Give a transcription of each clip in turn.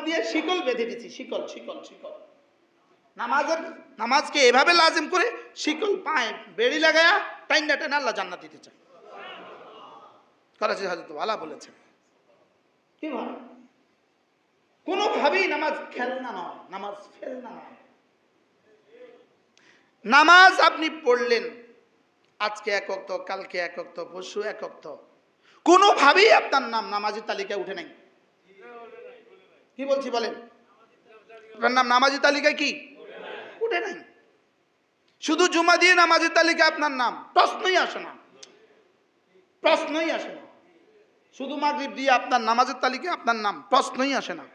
দিয়ে শিকল বেঁধে দিচ্ছি, শিকল শিকল শিকল। নামাজকে এভাবে লাজিম করে শিকল পায়ে বেড়ি লাগায়া টাইনা টাইনা আল্লাহ জান্নাত দিতে চায়। করাচি হযরত ওয়ালা বলেছেন। কি ভাই, কোনোভাবেই নামাজ খেলনা নয়, নামাজ ফেলনা নয়। নামাজ আপনি পড়লেন, আজকে এক ওয়াক্ত, কালকে এক ওয়াক্ত, পরশু এক ওয়াক্ত, কোনোভাবেই আপনার নাম নামাজের তালিকায় উঠে নাই। কি বলছি বলেন? আপনার নাম নামাজের তালিকায় কি উঠে নাই? শুধু জুমা দিয়ে নামাজের তালিকায় আপনার নাম প্রশ্নই আসে না, প্রশ্নই আসে না। শুধু মাগরিব দিয়ে আপনার নামাজের তালিকায় আপনার নাম প্রশ্নই আসে না।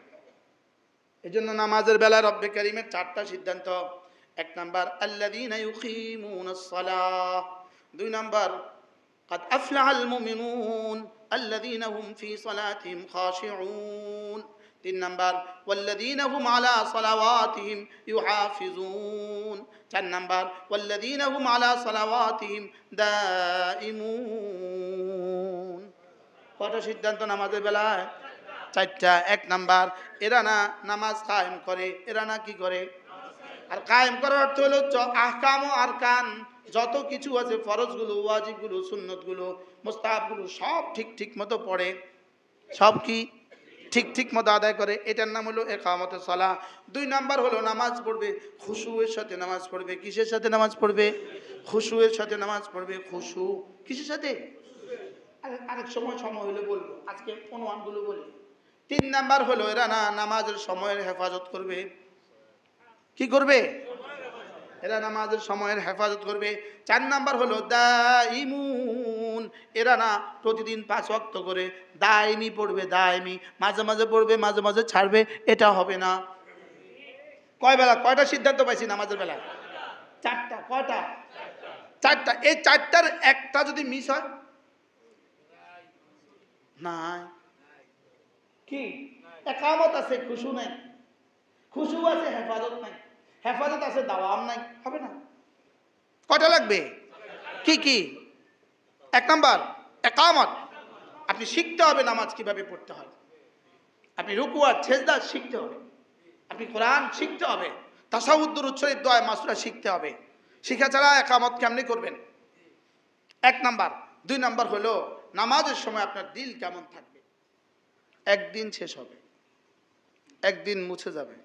এই জন্য নামাজের বেলায় রব্বে কারীমের 4টা সিদ্ধান্ত। 1 নাম্বার আল্লাযীনা ইউকিমুনাস সালাহ, 2 নাম্বার قد أفلح المؤمنون الذين هم في صلاتهم خاشعون، 3 নাম্বার والذين هم على صلواتهم يحافظون، 4 নাম্বার والذين هم على صلواتهم دائمون। কত সিদ্ধান্ত নামাজের বেলায়? 4টা। 1 নাম্বার, এরা না নামাজ কায়েম করে, এরা না কি করে? আর কায়েম করার অর্থ হলো আহকাম ও আরকান, যত কিছু আছে, ফরজগুলো, ওয়াজিবগুলো, সুন্নতগুলো, মুস্তাহাবগুলো সব ঠিক ঠিক মতো পড়ে, সব কি ঠিক ঠিক মতো আদায় করে। এটার নাম হলো ইকামতুস সালাহ। 2 নাম্বার হলো নামাজ পড়বে খুশুয়ের সাথে নামাজ পড়বে। কিসের সাথে নামাজ পড়বে? খুশুয়ের সাথে নামাজ পড়বে। খুশু কিসের সাথে? আরেক সময় হলে বলবো, আজকে অনুমানগুলো বলি। 3 নাম্বার হলো এরা না নামাজের সময়ের হেফাজত করবে। কি করবে? এরা নামাজের সময়ের হেফাজত করবে। 4 নাম্বার হলো দাইমুন, এরা না প্রতিদিন 5 ওয়াক্ত করে দাইমি পড়বে, দাইমি, মাঝে মাঝে পড়বে, মাঝে মাঝে ছাড়বে, এটা হবে না। কয় বেলা, কয়টা সিদ্ধান্ত পাইছি নামাজের বেলা? 4টা। কয়টা? 4টা। এই 4টার একটা যদি মিস হয়, নাই কি ইকামত আছে, খুশু নাই, খুশু আছে, হেফাজত নাই, হেফাজত আছে, দাওয়াম নাই, হবে না। কয়টা লাগবে? কি কি? 1 নাম্বার ইকামত, আপনি শিখতে হবে নামাজ কিভাবে পড়তে হয়, আপনি রুকু আর সেজদা শিখতে হবে, আপনি কোরআন শিখতে হবে, তাশাহুদ দুরূদ শরীফ দোয়া মাসুরা শিখতে হবে। শিখা ছাড়া ইকামত কেমনে করবেন? 1 নাম্বার। 2 নাম্বার হলো নামাজের সময় আপনার দিল কেমন থাকবে। একদিন শেষ হবে, একদিন মুছে যাবে,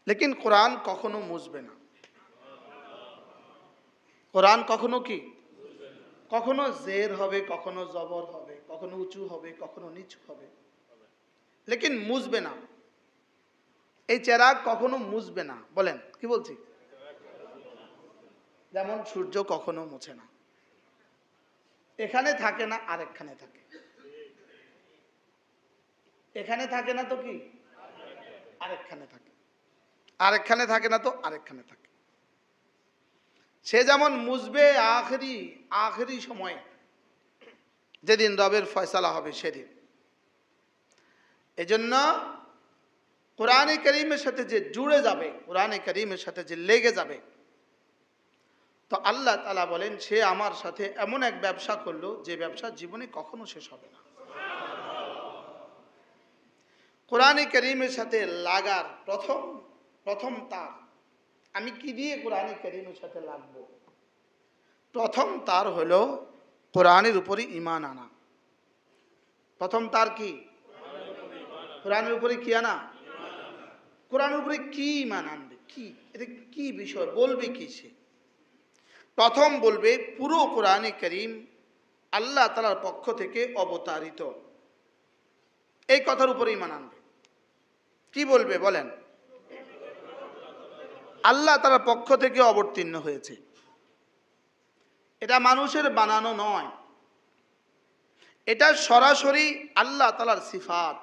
লেকিন কোরআন কখনো মুছবে না। কোরআন কখনো কি, কখনো জের হবে, কখনো জবর হবে, কখনো উঁচু হবে, কখনো নিচু হবে, লেকিন মুছবে না। এই চেরাগ কখনো মুছবে না। বলেন কি বলছি? যেমন সূর্য কখনো মুছে না, এখানে থাকে না আরেকখানে থাকে, এখানে থাকে না তো কি আরেকখানে থাকে, আরেকখানে থাকে না তো আরেকখানে থাকে। সে যেমন মুছবে আখেরি সময়ে, যেদিন রবের ফয়সালা হবে সেদিন। এজন্য কোরআনে কারীমের সাথে যে জুড়ে যাবে, কোরআনে কারীমের সাথে যে লেগে যাবে, তো আল্লাহ তাআলা বলেন সে আমার সাথে এমন এক ব্যবসা করলো যে ব্যবসা জীবনে কখনো শেষ হবে না। কোরআনে কারীমের সাথে লাগার প্রথম তার, আমি কি দিয়ে কোরআনে কারীমের সাথে লাগবো? প্রথম তার হলো কোরআনের উপরে ঈমান আনা। প্রথম তার কি? কোরআনের উপরে কি আনা? কোরআনের উপরে কি ঈমান আনবে? কি এটা কি বিষয় বলবে কি? সে প্রথম বলবে পুরো কোরআনে কারীম আল্লাহ তাআলার পক্ষ থেকে অবতারিত, এই কথার উপরে ঈমান আনবে। কি বলবে বলেন? আল্লাহ তাআলার পক্ষ থেকে অবতীর্ণ হয়েছে, এটা মানুষের বানানো নয়, এটা সরাসরি আল্লাহ তাআলার সিফাত।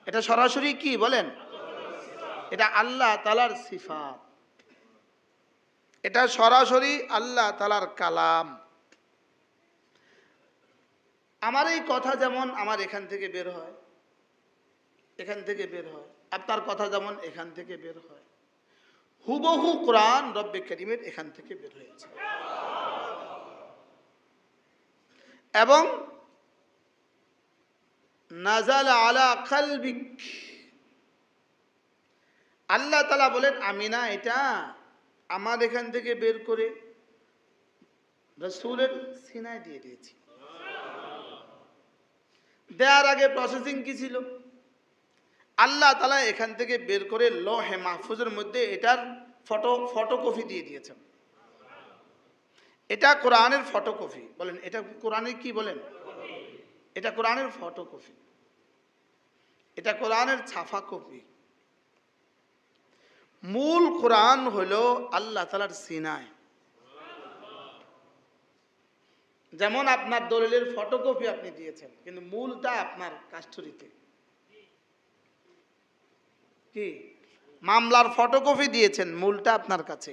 এটা সরাসরি কি বলেন? এটা আল্লাহ তাআলার সিফাত, এটা সরাসরি আল্লাহ তাআলার কালাম। আমার এই কথা যেমন আমার এখান থেকে বের হয়, এখান থেকে বের হয়, আপনার কথা যেমন এখান থেকে বের হয়, হুবহু কোরআন রব্বে কারীমের এখান থেকে বের হয়েছে। এবং নাযালা আলা কলবিক, আল্লাহ তাআলা বলেন আমি না এটা আমার এখান থেকে বের করে রাসূলের সিনায় দিয়ে দিয়েছি। দেওয়ার আগে প্রসেসিং কি ছিল? আল্লাহ তাআলা এখান থেকে বের করে লৌহে মাহফুজের মধ্যে এটার ফটোকপি দিয়ে দিয়েছেন। এটা কোরআনের ফটোকপি। বলেন এটা কোরআনের কি বলেন? এটা কোরআনের ফটোকপি, এটা কোরআনের ছাপা কপি। মূল কোরআন হলো আল্লাহ তাআলার সিনায়। যেমন আপনার দলিলের ফটোকপি আপনি দিয়েছেন, কিন্তু মূলটা আপনার কাস্টডিতে। কি মামলার ফটোকপি দিয়েছেন, মূলটা আপনার কাছে।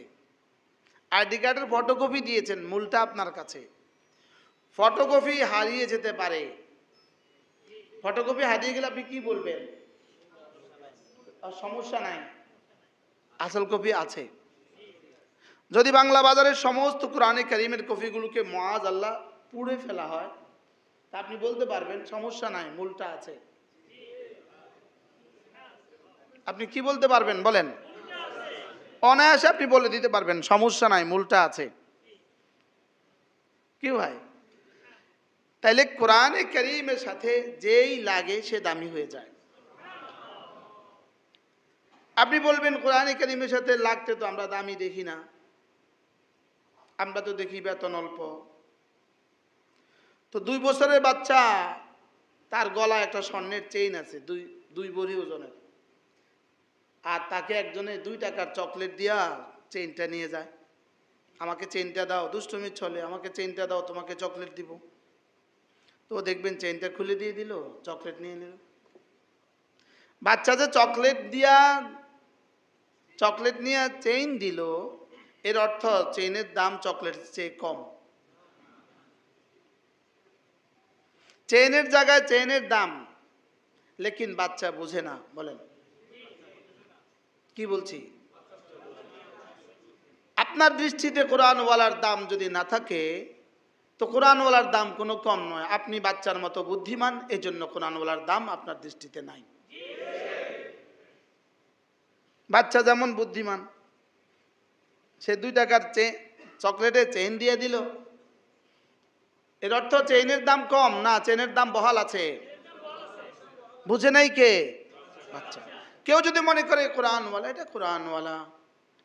আইডি কার্ডের ফটোকপি দিয়েছেন, মূলটা আপনার কাছে। ফটোকপি হারিয়ে যেতে পারে, ফটোকপি হারিয়ে গেলে আপনি কি বলবেন? সমস্যা নাই, আসল কপি আছে। যদি বাংলা বাজারের সমস্ত কোরআনে কারীমের কপিগুলোকে মাআযাল্লাহ পুড়ে ফেলা হয়, তা আপনি বলতে পারবেন সমস্যা নাই, মূলটা আছে। আপনি কি বলতে পারবেন বলেন? অনায়াসে আপনি বলে দিতে পারবেন সমস্যা নাই, মূলটা আছে। কি ভাই? তাইলে কোরআনে কারীমের সাথে যেই লাগে সে দামি হয়ে যায়। আপনি বলবেন কোরআনে কারীমের সাথে লাগতে তো আমরা দামি দেখি না, আমরা তো দেখি বেতন অল্প। তো 2 বছরের বাচ্চা, তার গলায় একটা স্বর্ণের চেইন আছে 2 ভরি ওজনের, আর তাকে একজনে 2 টাকার চকলেট দিয়া চেইনটা নিয়ে যায়। আমাকে চেইনটা দাও, দুষ্টুমির ছলে আমাকে চেইনটা দাও, তোমাকে চকলেট দিব। তো দেখবেন চেইনটা খুলে দিয়ে দিল, চকলেট নিয়ে নিল। বাচ্চা যে চকলেট নিয়ে চেইন দিল, এর অর্থ চেইনের দাম চকলেটের চেয়ে কম। চেইনের জায়গায় চেইনের দাম, লেকিন বাচ্চা বুঝে না। বলেন কি বলছি? আপনার দৃষ্টিতে কোরআনওয়ালার দাম যদি না থাকে, তো কোরআনওয়ালার দাম কোনো কম নয়। আপনি বাচ্চার মতো বুদ্ধিমান, এজন্য কোরআনওয়ালার দাম আপনার দৃষ্টিতে নাই। বাচ্চা যেমন বুদ্ধিমান, সে 2 টাকার চকলেটে চেইন দিয়ে দিল, এর অর্থ চেইনের দাম কম না, চেইনের দাম বহাল আছে। বুঝে নাই কে? বাচ্চা। কেউ যদি মনে করে কোরআনওয়ালা, এটা কোরআনওয়ালা,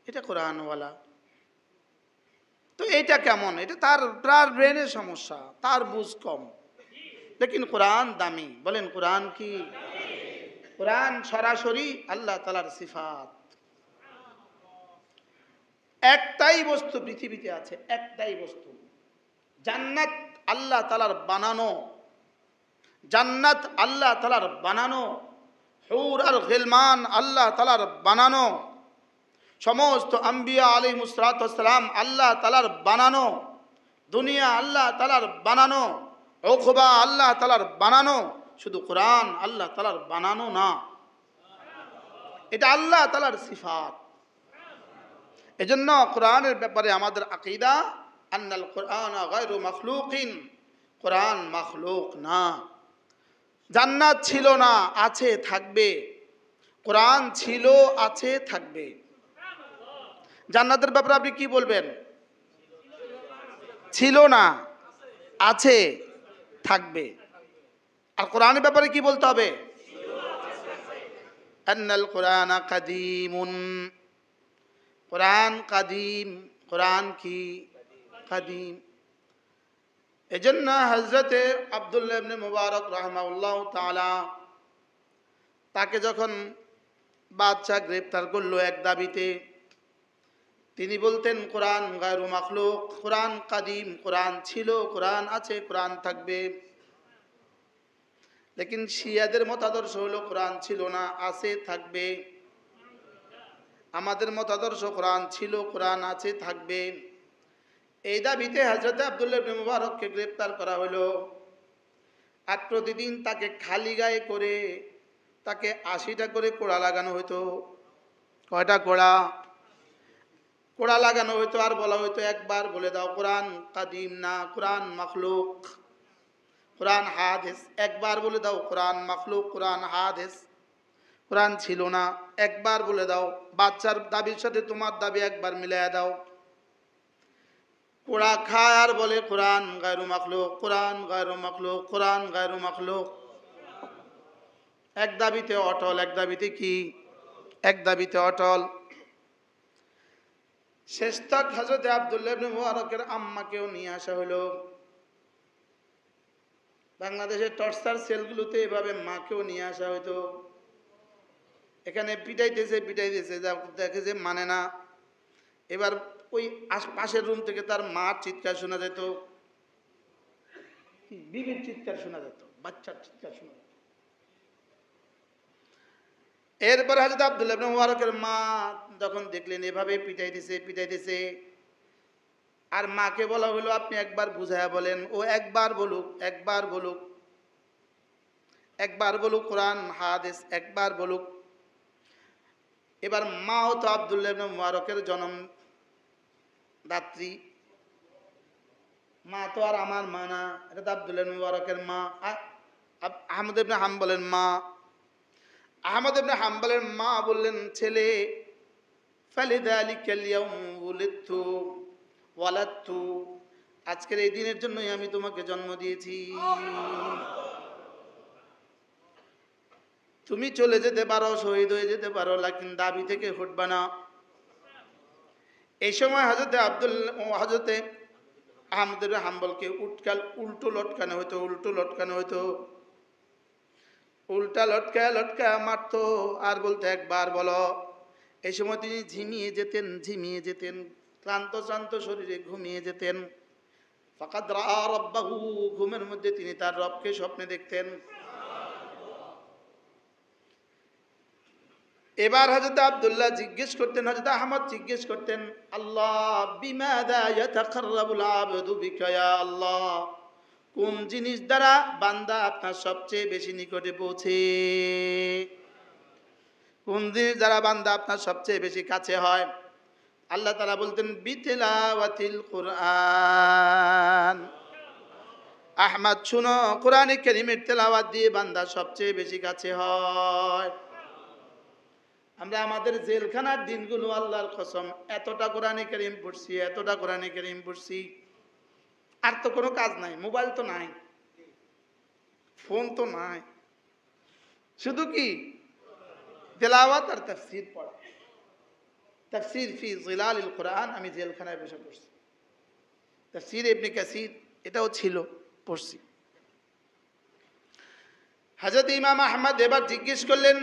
এটা কোরআনওয়ালা, তো এইটা কেমন? এটা তার ব্রেনের সমস্যা, তার বুঝ কম। লেকিন কোরআন দামি। বলেন কোরআন কি? কোরআন সরাসরি আল্লাহ তাআলার সিফাত। একটাই বস্তু পৃথিবীতে আছে, একটাই বস্তু, জান্নাত আল্লাহ তাআলার বানানো, জান্নাত আল্লাহ তাআলার বানানো, হুর আর গিলমান আল্লাহ তাআলার বানানো, সমস্ত আম্বিয়া আলাইহিস সালাতু ওয়াস সালাম আল্লাহ তাআলার বানানো, দুনিয়া আল্লাহ তাআলার বানানো, উকবা আল্লাহ তাআলার বানানো। শুধু কোরআন আল্লাহ তাআলার বানানো না, এটা আল্লাহ তাআলার সিফাত। এজন্য কোরআনের ব্যাপারে আমাদের আকীদা আন্নাল কোরআন গায়রু মাখলুকিন, কোরআন মাখলুক না। জান্নাত ছিল না, আছে, থাকবে। কোরআন ছিল, আছে, থাকবে। জান্নাতের ব্যাপারে আপনি কি বলবেন? ছিল না, আছে, থাকবে। আর কোরআনের ব্যাপারে কি বলতে হবে? আন্নাল কোরআন কাদীমুন, কোরআন কাদিম। কোরআন কি? কাদিম। এজন্য হযরতে আব্দুল্লাহ ইবনে মুবারক রাহিমাহুল্লাহ তাআলা, তাকে যখন বাদশা গ্রেফতার করলো এক দাবিতে, তিনি বলতেন কোরআন গায়রু মাখলুক, কোরআন কাদিম, কোরআন ছিল, কোরআন আছে, কোরআন থাকবে। লেকিন শিয়াদের মতাদর্শ হলো কোরআন ছিল না, আছে, থাকবে। আমাদের মতাদর্শ কোরআন ছিল, কোরআন আছে, থাকবে। এই দাবিতে হযরত আব্দুল্লাহ ইবনে মুবারককে গ্রেফতার করা হলো। আর প্রতিদিন তাকে খালি গায়ে করে তাকে 80টা করে কোড়া লাগানো হতো। কয়টা কোড়া? কোড়া লাগানো হতো। আর বলা হতো একবার বলে দাও কোরআন কাদিম না, কোরআন মাখলুক। কোরআন হাদিস, একবার বলে দাও কোরআন মাখলুক, কোরআন হাদিস। কোরআন ছিল না, একবার বলে দাও। বাচ্চার দাবির সাথে তোমার দাবি একবার মিলিয়ে দাও। কোড়া খায় আর বলে কোরআন গায়রু মাখলুক, কোরআন গায়রু মাখলুক, কোরআন গায়রু মাখলুক। এক দাবিতে অটল, এক দাবিতে কি? এক দাবিতে অটল। শেষ তক হযরত আব্দুল্লাহ ইবনে মুবারকের আম্মাকেও নিয়ে আসা হলো। বাংলাদেশের টর্চার সেলগুলোতে এভাবে মাকেও নিয়ে আসা হইতো। এখানে পিটাইতেছে পিটাইতেছে, দেখে যে মানে না। এবার ওই পাশের রুম থেকে তার মার চিৎকার শোনা যেত, বিবির চিৎকার শোনা যেত, বাচ্চার চিৎকার শোনা যেত। এরপর হযরত আব্দুল্লাহ ইবনে মুবারকের মা যখন দেখলেন এভাবে পিটাইতেছে পিটাইতেছে, আর মাকে বলা হলো আপনি একবার বুঝায়া বলেন। ও একবার বলুক, একবার বলুক, একবার বলুক কোরআন হাদিস, একবার বলুক। এবার মাও তো আব্দুল্লাহ ইবনে মুবারকের জন্ম দাত্রী, মা তো আর আমার মা না, এটা তো আব্দুল্লাহ ইবনে মুবারকের মা, আহমদ ইবনে হাম্বলের মা। আহমদ ইবনে হাম্বলের মা বললেন, ছেলে ফালিযালিকাল ইয়াউম উলিদতু ওয়ালাদতু, আজকের এই দিনের জন্যই আমি তোমাকে জন্ম দিয়েছি। তুমি চলে যেতে পারো, শহীদ হয়ে যেতে পারো, লেকিন দাবি থেকে হটবা না। এই সময় হযরতে আহমদ ইবনে হাম্বলকে উল্টো লটকানো হতো, উল্টো লটকানো হতো, উল্টা লটকা লটকা মারতো আর বলতো একবার বলো। এই সময় তিনি ঝিমিয়ে যেতেন, ঝিমিয়ে যেতেন, ক্লান্ত শ্রান্ত শরীরে ঘুমিয়ে যেতেন। ফাকাদ রাআ রাব্বাহু, ঘুমের মধ্যে তিনি তার রবকে স্বপ্নে দেখতেন। এবার হযরত আব্দুল্লাহ জিজ্ঞেস করতেন, হযরত আহমদ জিজ্ঞেস করতেন, আল্লাহ বিমাযা ইয়াতাকাররাবুল আবদু বিকা ইয়া আল্লাহ, কোন জিনিস দ্বারা বান্দা আপনার সবচেয়ে বেশি নিকটে পৌঁছে? কোন জিনিস দ্বারা বান্দা আপনার সবচেয়ে বেশি কাছে হয়? আল্লাহ তাআলা বলতেন বিতিলাওয়াতিল কুরআন। আহমদ শুনো, কোরআনে কারীমের তেলাওয়াত দিয়ে বান্দা সবচেয়ে বেশি কাছে হয়। আমরা আমাদের জেলখানার দিনগুলো আল্লাহর কসম এতটা কোরআনে কারীম পড়ছি, এতটা কোরআনে কারীম পড়ছি, আর তো কোনো কাজ নাই, মোবাইল তো নাই, ফোন তো নাই, শুধু কি তেলাওয়াত আর তাফসীর পড়া। তাফসীর ফি জিলালিল কোরআন আমি জেলখানায় বসে পড়ছি, তাফসীর ইবনে কাসির এটাও ছিল, পড়ছি। হযরত ইমাম আহমদ এবার জিজ্ঞেস করলেন,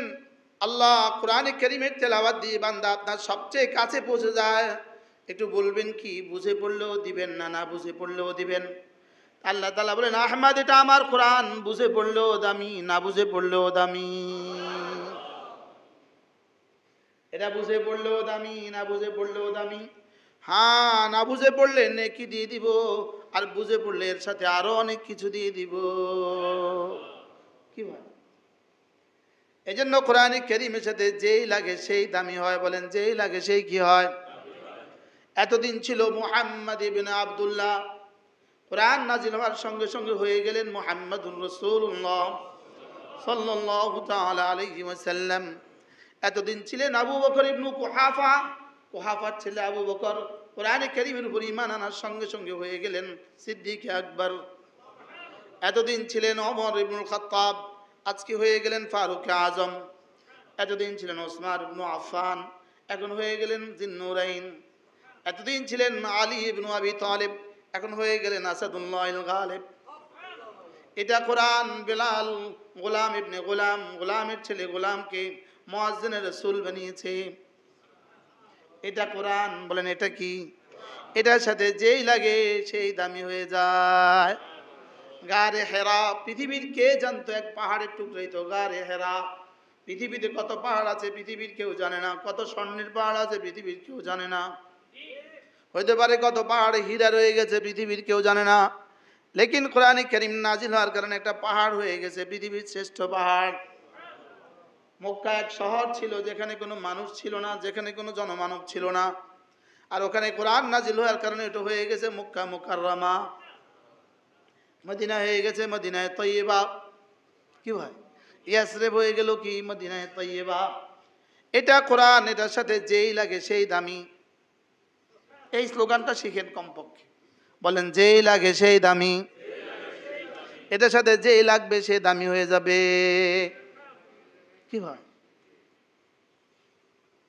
আল্লাহ কোরআনে কারীমের তেলাওয়াত দিয়ে বান্দা আপনার সবচেয়ে কাছে পৌঁছে যায়, একটু বলবেন কি? বুঝে পড়লেও দিবেন না, না বুঝে পড়লেও দিবেন? আল্লাহ তাআলা বলেন, আহমদ এটা আমার কোরআন, বুঝে পড়লেও দামি, না বুঝে পড়লেও দামি। এটা বুঝে পড়লেও দামি, না বুঝে পড়লেও দামি। হ্যাঁ, না বুঝে পড়লে নেকি দিয়ে দিব, আর বুঝে পড়লে এর সাথে আরো অনেক কিছু দিয়ে দিব। কি ভাই? এই জন্য কোরআনে কারীমের সাথে যেই লাগে সেই দামি হয়। বলেন, যেই লাগে সেই কি হয়? এতদিন ছিল মুহাম্মদ ইবনে আব্দুল্লাহ, কোরআন নাজিল হওয়ার সঙ্গে সঙ্গে হয়ে গেলেন মুহাম্মাদুর রাসূলুল্লাহ সাল্লাল্লাহু তাআলা আলাইহি ওয়াসাল্লাম। এতদিন ছিলেন আবু বকর ইবনে কুহাফা, কুহাফার ছেলে আবু বকর। কোরআনে কারীমের উপর ঈমান আনার সঙ্গে সঙ্গে হয়ে গেলেন সিদ্দিক আকবর। এতদিন ছিলেন ওমর ইবনুল খাত্তাব, আজকে হয়ে গেলেন ফারুক আজম। এতদিন ছিলেন ওসমান ইবনে আফফান, এখন হয়ে গেলেন জিন্নুরাইন। এতদিন ছিলেন আলী ইবনে আবি তালিব, এখন হয়ে গেলেন আসাদুল্লাহিল গালিব। এটা কোরআন। বেলাল গোলাম ইবনে গোলাম, গোলামের ছেলে গোলামকে মুয়াজ্জিনে রাসূল বানিয়েছে। এটা কোরআন। বলেন, এটা কি? এটার সাথে যেই লাগে সেই দামি হয়ে যায়। গারে হেরা, পৃথিবীর কে জানতো? এক পাহাড়ের টুকরাই তো গারে হেরা। পৃথিবীতে কত পাহাড় আছে পৃথিবীর কেউ জানে না, কত স্বর্ণের পাহাড় আছে পৃথিবীর কেউ জানে না। হইতে পারে কত পাহাড়ে হীরা রয়ে গেছে পৃথিবীর কেউ জানে না, লেকিন কোরআনে কারীম নাজিল হওয়ার কারণে একটা পাহাড় হয়ে গেছে পৃথিবীর শ্রেষ্ঠ পাহাড়। মক্কা এক শহর ছিল যেখানে কোনো মানুষ ছিল না, যেখানে কোনো জনমানব ছিল না, আর ওখানে কোরআন নাজিল হওয়ার কারণে এটা হয়ে গেছে মক্কা মুকাররমা। মদিনা হয়ে গেছে মদিনায়ে তয়্যিবা। কি ভাই, ইয়াসরিব হয়ে গেল কি মদিনায়ে তয়্যিবা। এটা কোরআন, এটার সাথে যেই লাগে সেই দামি। এই স্লোগানটা শিখেন কমপক্ষে, বলেন যেই লাগে সেই দামি, এটার সাথে যেই লাগবে সে দামি হয়ে যাবে। কি ভাই,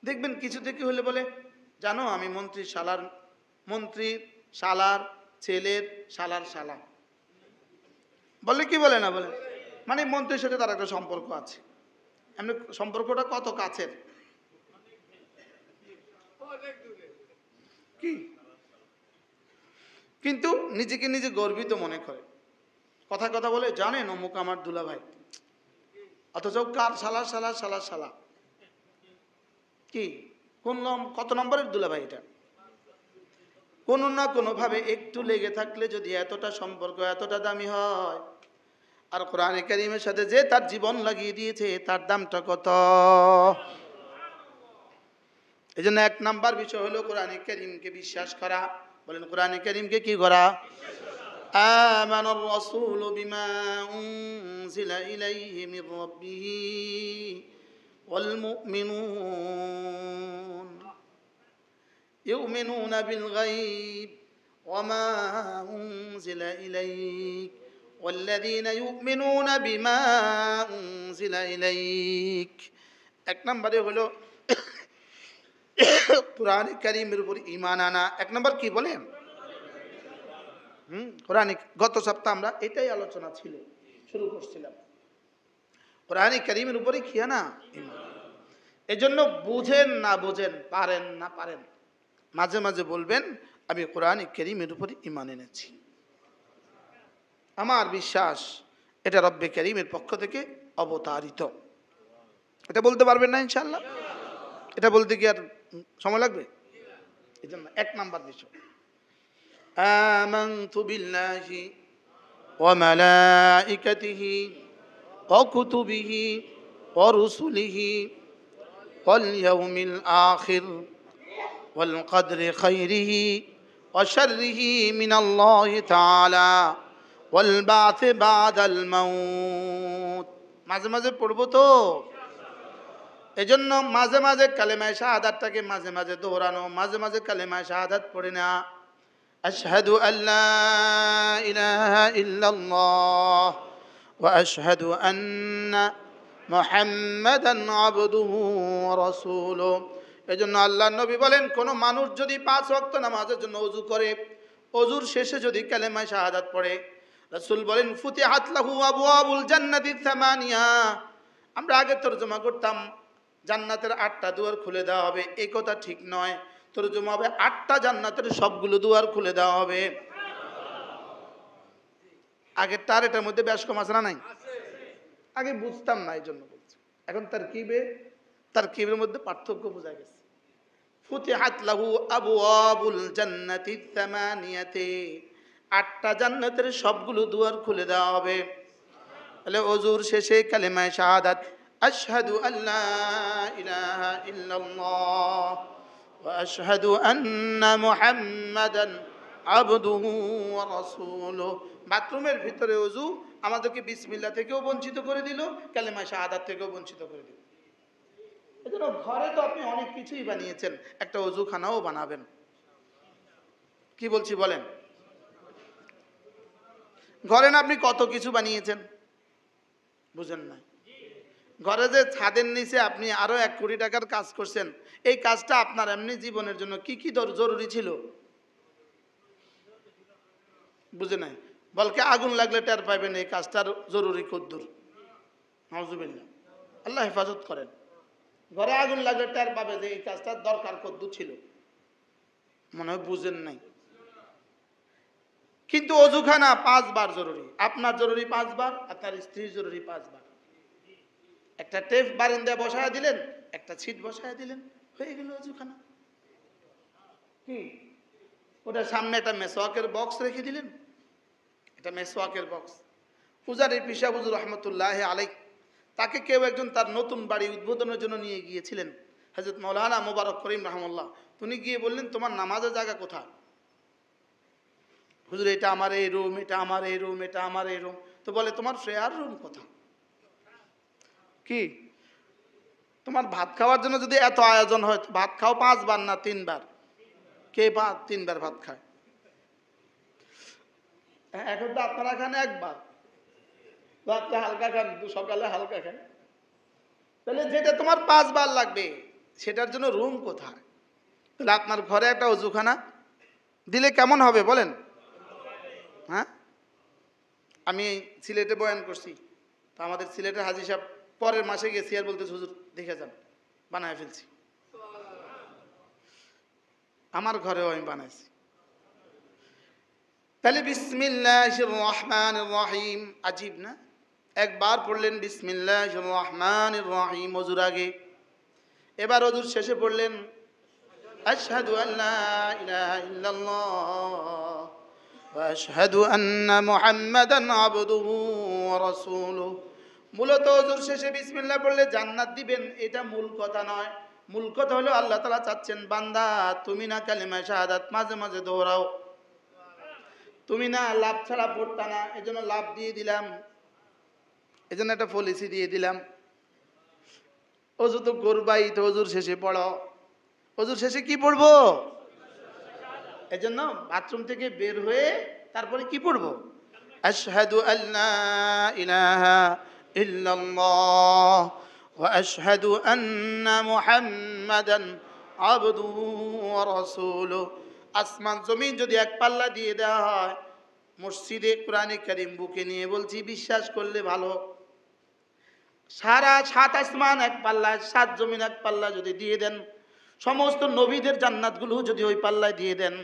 দেখবেন কিছু থেকে হলে বলে জানো আমি মন্ত্রী শালার ছেলের শালার শালা, বলে কি বলে না বলে, মানে মন্ত্রীর সাথে তার একটা সম্পর্ক আছে। এমনি সম্পর্কটা কত কাছের কি, কিন্তু নিজেকে নিজে গর্বিত মনে করে, কথা কথা বলে জানেন অমুক আমার দুলা ভাই, অথচ কার শালার শালার শালার শালা। কি কত নম্বরের দুলা ভাই এটা? কোনো না কোনোভাবে একটু লেগে থাকলে যদি এতটা সম্পর্ক এতটা দামি হয়, আর কোরআনে কারীমের সাথে যে তার জীবন লাগিয়ে দিয়েছে তার দামটা কত। এই জন্য 1 নাম্বার বিষয় হলো কোরআনে কারীমকে বিশ্বাস করা। বলেন কোরআনে কারীমকে কি করা? আমানার রাসূলু বিমা উনজিলা ইলাইহি মির রাব্বিহি ওয়াল মুমিনুন ইউমিনুনা বিল গায়ব ওয়া মা উনজিলা ইলাইক والذين يؤمنون بما أنزل إليك। 1 নম্বরে হলো কোরআন কারীমের উপর ঈমান আনা। 1 নম্বর কি বলেন? কোরআন। গত সপ্তাহে আমরা এটাই আলোচনা ছিল, শুরু করছিলাম কোরআন কারীমের উপরে কি আনা? ঈমান। এজন্য বুঝেন না বুঝেন, পারেন না পারেন, মাঝে মাঝে বলবেন আমি কোরআন কারীমের উপর ঈমান এনেছি, আমার বিশ্বাস এটা রব্বে কারীমের পক্ষ থেকে অবতারিত। এটা বলতে পারবেন না ইনশাআল্লাহ? এটা বলতে কি আর সময় লাগবে? এই জন্য 1 নাম্বার বিষয় আমানতু বিল্লাহি ওয়া মালাইকাতিহি ওয়া কুতুবিহি ওয়া রুসুলিহি ওয়াল ইয়াউমিল আখির ওয়াল কদরি খাইরিহি ওয়া শাররিহি মিনাল্লাহি তাআলা ওয়াল বা'থি বা'দাল মাউত। মাঝে মাঝে পড়বো তো, এজন্য মাঝে মাঝে কালেমায়ে শাহাদাতটাকে মাঝে মাঝে দৌড়ানো, মাঝে মাঝে কালেমায়ে শাহাদাত পড়ে না। আশহাদু আল্লা ইলাহা ইল্লাল্লাহ ওয়া আশহাদু আন্না মুহাম্মাদান আবদুহু ওয়া রাসূলুহু। এজন্য আল্লাহর নবী বলেন কোন মানুষ যদি 5 ওয়াক্ত নামাজের জন্য ওযু করে, ওযুর শেষে যদি কালেমায়ে শাহাদাত পড়ে, রাসূল বলেন ফুতিহাত লাহু আবওয়াবুল জান্নাতি সামানিয়া। আমরা আগে তরজমা করতাম জান্নাতের 8টা দুয়ার খুলে দেওয়া হবে, এই কথা ঠিক নয়। তরজমা হবে 8টা জান্নাতের সবগুলো দুয়ার খুলে দেওয়া হবে। আগের তার এটার মধ্যে বেশ কম আছে না নাই? আগে বুঝতাম না, এই জন্য বলছি। এখন তারকিবের মধ্যে পার্থক্য বোঝা গেছে। ফুতিহাত লাহু আবওয়াবুল জান্নাতি সামানিয়াতি, 8টা জান্নাতের সবগুলো দুয়ার খুলে দেওয়া হবে। তাহলে ওযুর শেষে কালেমায়ে শাহাদাত আশহাদু আল্লা ইলাহা ইল্লাল্লাহ ওয়া আশহাদু আন্না মুহাম্মাদান আবদুহু ওয়া রাসূলুহু। বাথরুমের ভিতরে ওযু আমাদেরকে বিসমিল্লাহ থেকেও বঞ্চিত করে দিল, কালেমায়ে শাহাদাত থেকেও বঞ্চিত করে দিল। এজন্য ঘরে তো আপনি অনেক কিছুই বানিয়েছেন, একটা ওযুখানাও বানাবেন। কি বলছি বলেন? ঘরে না আপনি কত কিছু বানিয়েছেন, বুঝেন না? ঘরে যে ছাদের নিচে আপনি আরো 1 কোটি টাকার কাজ করছেন, এই কাজটা আপনার এমনি জীবনের জন্য কি কি জরুরি ছিল? বুঝে নাই? বলকে আগুন লাগলে টের পাবেন এই কাজটার জরুরি কদ্দুর। নাউজুবিল্লাহ, আল্লাহ হেফাজত করেন। ঘরে আগুন লাগলে টের পাবে যে এই কাজটার দরকার কদ্দুর ছিল। মনে হয় বুঝেন নাই। কিন্তু ওযুখানা 5 বার জরুরি। আপনার জরুরি 5 বার, আপনার স্ত্রীর জরুরি 5 বার। একটা টেপ বারিন্দায় বসায় দিলেন, একটা ছিট বসায় দিলেন, হয়ে গেল ওযুখানা। কি ওটার সামনে একটা মেসওয়াকের বক্স রেখে দিলেন, এটা মেসওয়াকের বক্স। পূজারী পিসা হুজুর রহমতুল্লাহ আলাইহ, তাকে কেউ একজন তার নতুন বাড়ি উদ্বোধনের জন্য নিয়ে গিয়েছিলেন, হযরত মাওলানা মুবারক করিম রাহমাহুল্লাহ। তিনি গিয়ে বললেন তোমার নামাজের জায়গা কোথায়? হুজুর এটা আমার এই রুম, এটা আমার এই রুম, এটা আমার এই রুম। তো বলে তোমার প্রেয়ার রুম কোথায়? কি তোমার ভাত খাওয়ার জন্য যদি এত আয়োজন হয়, ভাত খাও 5 বার না 3 বার? কে 3 বার ভাত খায়? এখন তো আপনারা খান 1 বার, রাত্রে হালকা খান, সকালে হালকা খান। তাহলে যেটা তোমার 5 বার লাগবে সেটার জন্য রুম কোথায়? তাহলে আপনার ঘরে একটা অজুখানা দিলে কেমন হবে বলেন? হ্যাঁ, আমি সিলেটে বয়ান করছি, তো আমাদের সিলেটের হাজী সাহেব পরের মাসে গেছি, আর বলতে হুজুর দেখে যান বানায় ফেলছি। আমার ঘরেও আমি বানাইছি। তাহলে বিসমিল্লাহির রহমানির রহিম, আজীব না? একবার পড়লেন বিসমিল্লাহির রহমানির রহিম ওযুর আগে, এবার ওযুর শেষে পড়লেন আশহাদু আল্লা ইলাহা ইল্লাল্লাহ ওয়া আশহাদু আন্না মুহাম্মাদান আবদুহু ওয়া রাসূলুহু। মূলত ওযুর শেষে বিসমিল্লাহ পড়লে জান্নাত দিবেন, এটা মূল কথা নয়। মূল কথা হলো আল্লাহ তাআলা চাচ্ছেন বান্দা তুমি না কালিমা শাহাদাত মাঝে মাঝে দৌড়াও, তুমি না লাভ ছাড়া পড়তা না, এজন্য লাভ দিয়ে দিলাম, এজন্য একটা পলিসি দিয়ে দিলাম। ওযু তো করবাই, তো ওযুর শেষে পড়ো। ওযুর শেষে কি পড়বো? এজন্য বাথরুম থেকে বের হয়ে তারপরে কি পড়বো? আশহাদু আল্লা ইলাহা ইল্লাল্লাহ ওয়া আশহাদু আন্না মুহাম্মাদান আবদুহু ওয়া রাসূলুহু। আসমান জমিন যদি এক পাল্লা দিয়ে দেওয়া হয়, মসজিদে কোরআনে কারীম বুকে নিয়ে বলছি, বিশ্বাস করলে ভালো, সারা 7 আসমান এক পাল্লা, 7 জমিন এক পাল্লা যদি দিয়ে দেন, সমস্ত নবীদের জান্নাতগুলো যদি ওই পাল্লায় দিয়ে দেন,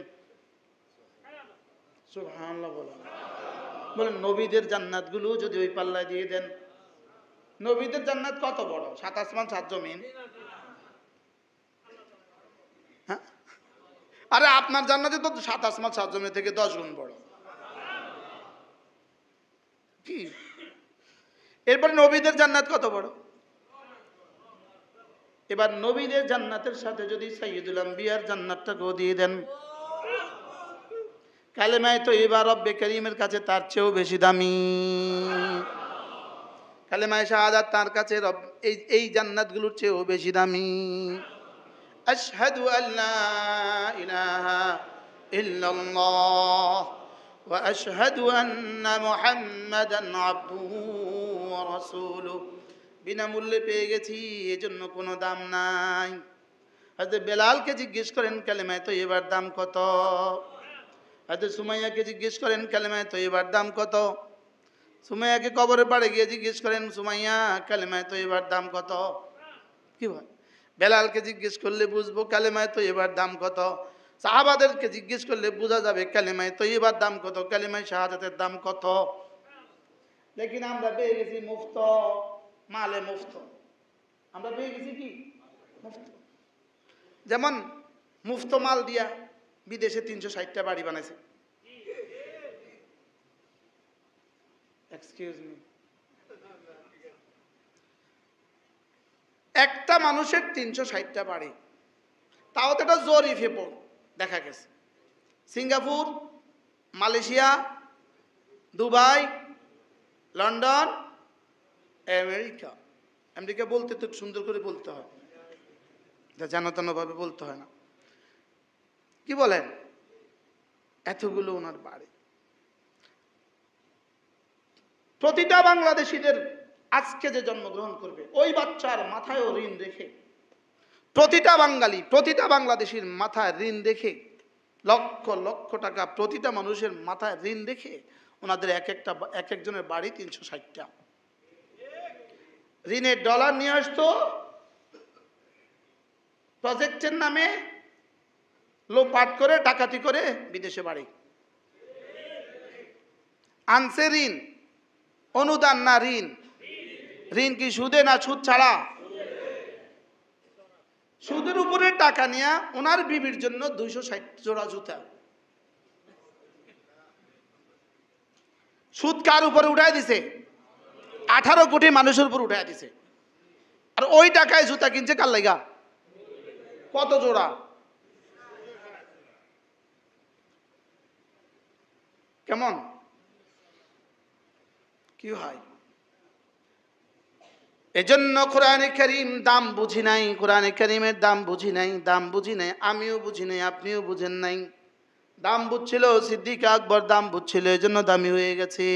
সুবহানাল্লাহ বলেন, নবীদের জান্নাতগুলো যদি ওই পাল্লায় দিয়ে দেন, নবীদের জান্নাত কত বড়? 7 আসমান 7 জমিন। হ্যাঁ, আরে আপনার জান্নাতে তো 7 আসমান 7 জমিন থেকে 10 গুণ বড়। কি এরপর নবীদের জান্নাত কত বড়? এবার নবীদের জান্নাতের সাথে যদি সাইয়্যিদুল আম্বিয়ার জান্নাতটাকেও দিয়ে দেন, কালেমায়ে তয়্যিবা রব্বে কারীমের কাছে তার চেয়েও বেশি দামি। কালেমায়ে শাহাদাত তার কাছে এই জান্নাতগুলোর চেয়েও বেশি দামি। আশহাদু আল্লা ইলাহা ইল্লাল্লাহ ওয়া আশহাদু আন্না মুহাম্মাদান আবদুহু ওয়া রাসূলুহু। বিনামূল্যে পেয়ে গেছি, এজন্য কোনো দাম নাই। হযরত বেলালকে জিজ্ঞেস করেন কালেমায়ে তয়্যিবার দাম কত? হযরত সুমাইয়াকে জিজ্ঞেস করেন কালেমায়ে তয়্যিবার দাম কত? সুমাইয়াকে কবরের পাড়ে গিয়ে জিজ্ঞেস করেন, সুমাইয়া কালেমায়ে তয়্যিবার দাম কত? কি বল? বেলালকে জিজ্ঞেস করলে বুঝবো কালেমায়ে তয়্যিবার দাম কত। সাহাবাদেরকে জিজ্ঞেস করলে বোঝা যাবে কালেমায়ে তয়্যিবার দাম কত, কালেমায়ে শাহাদাতের দাম কত। লেকিন আমরা পেয়ে গেছি মুফত, মালে মুফত। আমরা পেয়ে গেছি কি? মুফত। যেমন মুফত মাল দিয়া বিদেশে 360টা বাড়ি বানাইছে। এক্সকিউজ মি, একটা মানুষের 360টা বাড়ি, তাও তো এটা জরিফে দেখা গেছে। Singapore, Malaysia, Dubai, London, America. America বলতে তো সুন্দর করে বলতে হয়, জানাতানোভাবে বলতে হয় না। কি বলেন? এতগুলো ওনার বাড়ি। প্রতিটা বাংলাদেশীদের আজকে যে জন্মগ্রহণ করবে ওই বাচ্চার মাথায়ও ঋণ রেখে, প্রতিটা বাঙালি, প্রতিটা বাংলাদেশীর মাথায় ঋণ রেখে, লক্ষ লক্ষ টাকা প্রতিটা মানুষের মাথায় ঋণ রেখে ওনাদের এক একজনের বাড়ি 360টা। ঋণের ডলার নিয়ে আসতো, প্রজেক্টের নামে লোপাট করে ডাকাতি করে বিদেশে বাড়ি আনছে। ঋণ অনুদান না ঋণ? ঋণ কি সুদে না সুদ ছাড়া? সুদের উপরে টাকা নিয়ে ওনার বিবির জন্য 260 জোড়া জুতা। সুদ কার উপরে উঠায় দিছে? 18 কোটি মানুষের উপর উঠায় দিছে। আর ওই টাকায় জুতা কিনছে কার লাগা? কত জোড়া? কেমন কি হয়? এজন্য কোরআনে কারীম দাম বুঝি নাই, কোরআনে কারীমের দাম বুঝি নাই, দাম বুঝি নাই, আমিও বুঝি নাই, আপনিও বুঝেন নাই। দাম বুঝছিল সিদ্দিক আকবর, দাম বুঝছিল, এজন্য দামি হয়ে গেছে।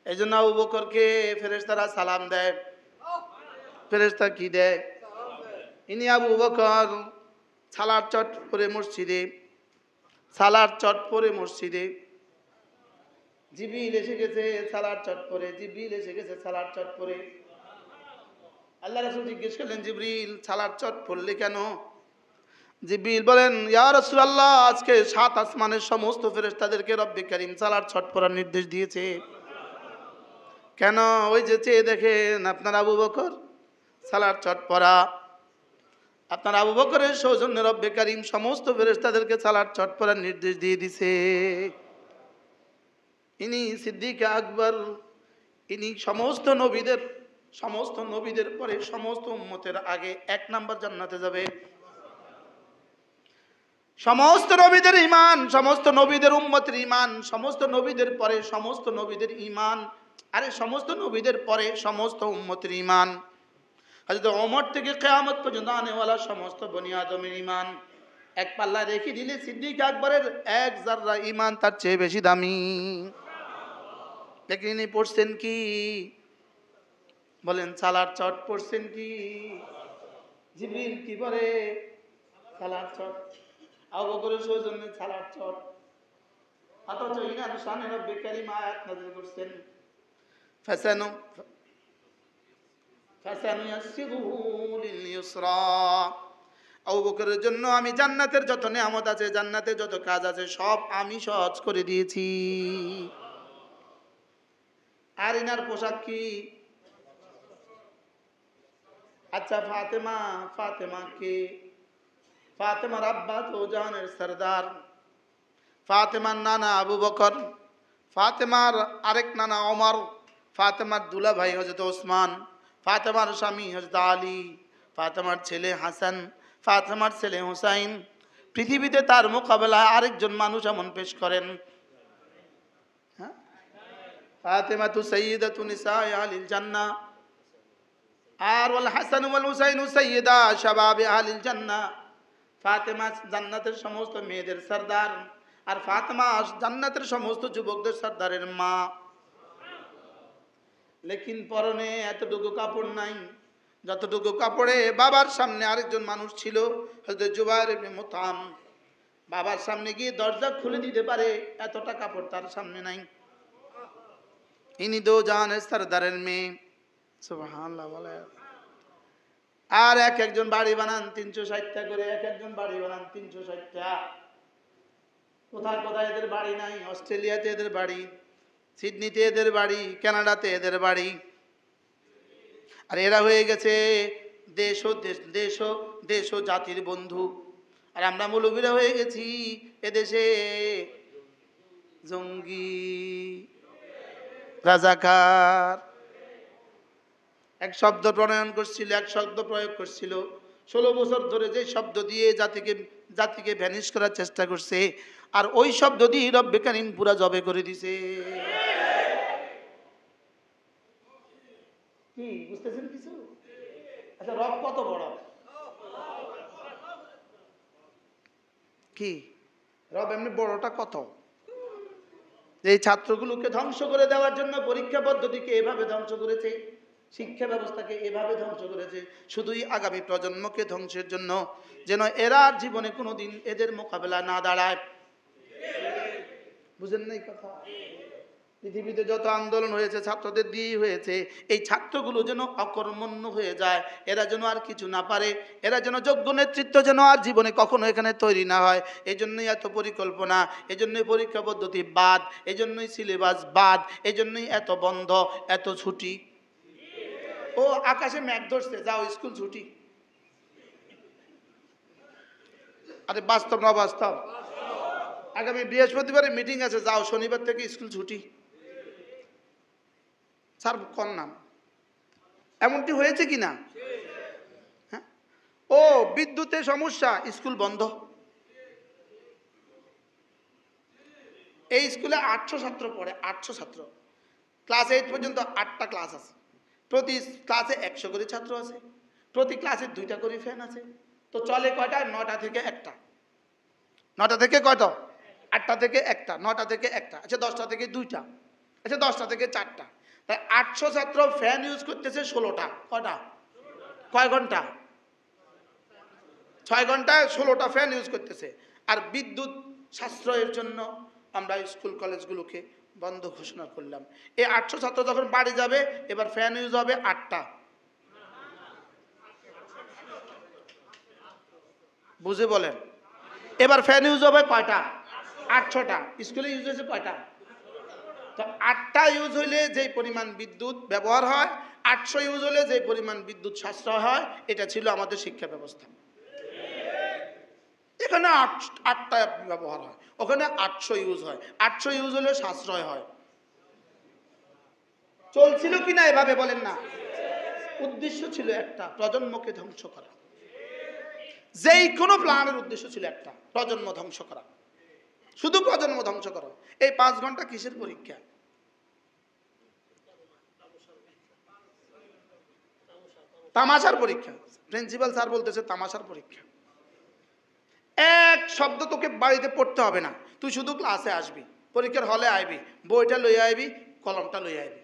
এজন্য আবু বকরকে ফেরেশতারা সালাম দেয়। ফেরেশতা কি দেয়? ইনি আবু বকর সালার চট পরে মসজিদে, সালার চট পরে মসজিদে, জিবরিল এসে গেছে সালার চট পরে, জিবরিল এসে গেছে সালার চট পরে। আল্লাহ রাসূল জিজ্ঞেস করলেন, জিবরিল সালার চট পড়লে কেন? জিবরিল বলেন, ইয়া রাসূলুল্লাহ, আজকে ৭ আসমানের সমস্ত ফেরেশতাদেরকে রব্বে কারীম সালার চট পড়ার নির্দেশ দিয়েছে। কেন? ওই যে চেয়ে দেখেন আপনার আবু বকর সালার চট পড়া। আপনার আবু বকরের সৌজন্যে রব্বে কারীম সমস্ত ফেরেশতাদেরকে সালার চট পড়ার নির্দেশ দিয়ে দিছে। ইনি সিদ্দিক আকবর, ইনি সমস্ত নবীদের পরে সমস্ত উম্মতের আগে ১ নাম্বার জান্নাতে যাবে। সমস্ত নবীদের ঈমান, সমস্ত নবীদের উম্মতের ঈমান, সমস্ত নবীদের পরে সমস্ত নবীদের ঈমান, আরে সমস্ত নবীদের পরে সমস্ত উম্মতের ঈমান। হযরত ওমর থেকে কিয়ামত পর্যন্ত আনেওয়ালা সমস্ত বনি আদমের ঈমান এক পাল্লা রেখে দিলে সিদ্দিক আকবরের ১ যাররা ঈমান তার চেয়ে বেশি দামি। দেখেন ইনি পড়ছেন কি? বলেন, সালার চট পড়ছেন কি? জিবরিল কি পড়ে? সালার চট। আবু বকরের সৌজন্যে সালার চট। অথচ ইনার শানে রব্বে কারীম আয়াত নাযিল করছেন, ফাসানুয়াসসিরুহু লিল ইউসরা। আবু বকরের জন্য আমি জান্নাতের যত নিয়ামত আছে, জান্নাতের যত কাজ আছে, সব আমি সহজ করে দিয়েছি। আর ইনার পোশাক কি? আচ্ছা, ফাতেমা কে? ফাতেমার আব্বা তো জাহানের সরদার, ফাতেমার নানা আবু বকর, ফাতেমার আরেক নানা ওমর, ফাতেমার দুলা ভাই হযরত ওসমান, ফাতেমার স্বামী হযরত আলী, ফাতেমার ছেলে হাসান, ফাতেমার ছেলে হুসাইন। পৃথিবীতে তার মোকাবেলায় আরেকজন মানুষ এমন পেশ করেন, হ্যাঁ, ফাতেমাতু সাইয়্যিদাতু নিসাই আহলিল জান্নাহ, আর ওয়াল হাসান ওয়াল হুসাইন সাইয়্যিদা শাবাবি আহলিল জান্নাহ। ফাতেমা জান্নাতের সমস্ত মেয়েদের সরদার, আর ফাতেমা জান্নাতের সমস্ত যুবকদের সরদারের মা। লেকিন পরনে এতটুকু কাপড় নাই যতটুকু কাপড়ে বাবার সামনে আরেকজন মানুষ ছিল, হযরত জুবাইর ইবনে মুতআম। বাবার সামনে গিয়ে দরজা খুলে দিতে পারে এতটা কাপড় তার সামনে নাই। ইনি দো জাহানের সরদারের মেয়ে, সুবহানাল্লাহ বলে। আর একজন বাড়ি বানান ৩৬০টা করে, একজন বাড়ি বানান ৩৬০টা। কোথায় কোথায় এদের বাড়ি নাই? অস্ট্রেলিয়াতে এদের বাড়ি, সিডনিতে এদের বাড়ি, কানাডাতে এদের বাড়ি। আর এরা হয়ে গেছে দেশ ও জাতির বন্ধু। আর আমরা মৌলবীরা হয়ে গেছি এদেশে জঙ্গি, রাজাকার। এক শব্দ প্রণয়ন করছিল, এক শব্দ প্রয়োগ করছিল, 16 বছর ধরে যে শব্দ দিয়ে জাতিকে ভ্যানিশ করার চেষ্টা করছে, আর ওই শব্দ দিয়ে রব্বে কারীম পুরা জবে করে দিছে। কি বুঝতেছেন কিছু? আচ্ছা, রব কত বড়? কি রব এমনি বড়টা কত? এই ছাত্রগুলোকে ধ্বংস করে দেওয়ার জন্য পরীক্ষা পদ্ধতিকে এভাবে ধ্বংস করেছে, শিক্ষা ব্যবস্থাকে এভাবে ধ্বংস করেছে, শুধুই আগামী প্রজন্মকে ধ্বংসের জন্য, যেন এরা জীবনে কোনোদিন এদের মোকাবেলা না দাঁড়ায়। বুঝেন নাই কথা? পৃথিবীতে যত আন্দোলন হয়েছে ছাত্রদের দিয়েই হয়েছে। এই ছাত্রগুলো যেন অকর্মণ্য হয়ে যায়, এরা যেন আর কিছু না পারে, এরা যেন যোগ্য নেতৃত্ব যেন আর জীবনে কখনো এখানে তৈরি না হয়। এই জন্যই এত পরিকল্পনা, এই জন্যই পরীক্ষা পদ্ধতি বাদ, এই জন্যই সিলেবাস বাদ, এই জন্যই এত বন্ধ, এত ছুটি। ও আকাশে মেঘ ধরছে, যাও স্কুল ছুটি। আরে বাস্তব না বাস্তব? আগামী বৃহস্পতিবারে মিটিং আছে, যাও শনিবার থেকে স্কুল ছুটি। স্যার কোন নাম? এমনটি হয়েছে কিনা? হ্যাঁ। ও বিদ্যুতের সমস্যা, স্কুল বন্ধ। এই স্কুলে 800 ছাত্র পড়ে, 800 ছাত্র। ক্লাস 8 পর্যন্ত 8টা ক্লাস আছে, প্রতি ক্লাসে 100 করে ছাত্র আছে, প্রতি ক্লাসে 2টা করে ফ্যান আছে। তো চলে কয়টা? 9টা থেকে 1টা। 9টা থেকে কয়টা? 8টা থেকে 1টা, 9টা থেকে 1টা, আচ্ছা 10টা থেকে 2টা, আচ্ছা 10টা থেকে 4টা। তাই 800 ছাত্র ফ্যান ইউজ করতেছে 16টা। কয়টা? কয় ঘন্টা? 6 ঘন্টায় 16টা ফ্যান ইউজ করতেছে। আর বিদ্যুৎ সাশ্রয়ের জন্য আমরা স্কুল কলেজগুলোকে বন্ধ ঘোষণা করলাম। এই 800 ছাত্র যখন বাড়ি যাবে, এবার ফ্যান ইউজ হবে 8টা। বুঝে বলেন, এবার ফ্যান ইউজ হবে কয়টা? 800টা। স্কুলে ইউজ হয়েছে কয়টা? তো 8টা ইউজ হইলে যে পরিমাণ বিদ্যুৎ ব্যবহার হয়, 800 ইউজ হলে যে পরিমাণ বিদ্যুৎ সাশ্রয় হয়, এটা ছিল আমাদের শিক্ষা ব্যবস্থা। এখানে 8টা ব্যবহার হয়, ওখানে 800 ইউজ হয়। 800 ইউজ হলে সাশ্রয় হয়। চলছিল কিনা এভাবে বলেন না? উদ্দেশ্য ছিল একটা, প্রজন্মকে ধ্বংস করা। যেই কোনো প্ল্যানের উদ্দেশ্য ছিল একটা, প্রজন্ম ধ্বংস করা, শুধু প্রজন্ম ধ্বংস করা। এই 5 ঘন্টা কিসের পরীক্ষা? তামাশার পরীক্ষা। প্রিন্সিপাল স্যার বলতেছে তামাশার পরীক্ষা। এক শব্দ তোকে বাড়িতে পড়তে হবে না, তুই শুধু ক্লাসে আসবি, পরীক্ষার হলে আইবি, বইটা লইয়া আইবি, কলমটা লইয়া আইবি।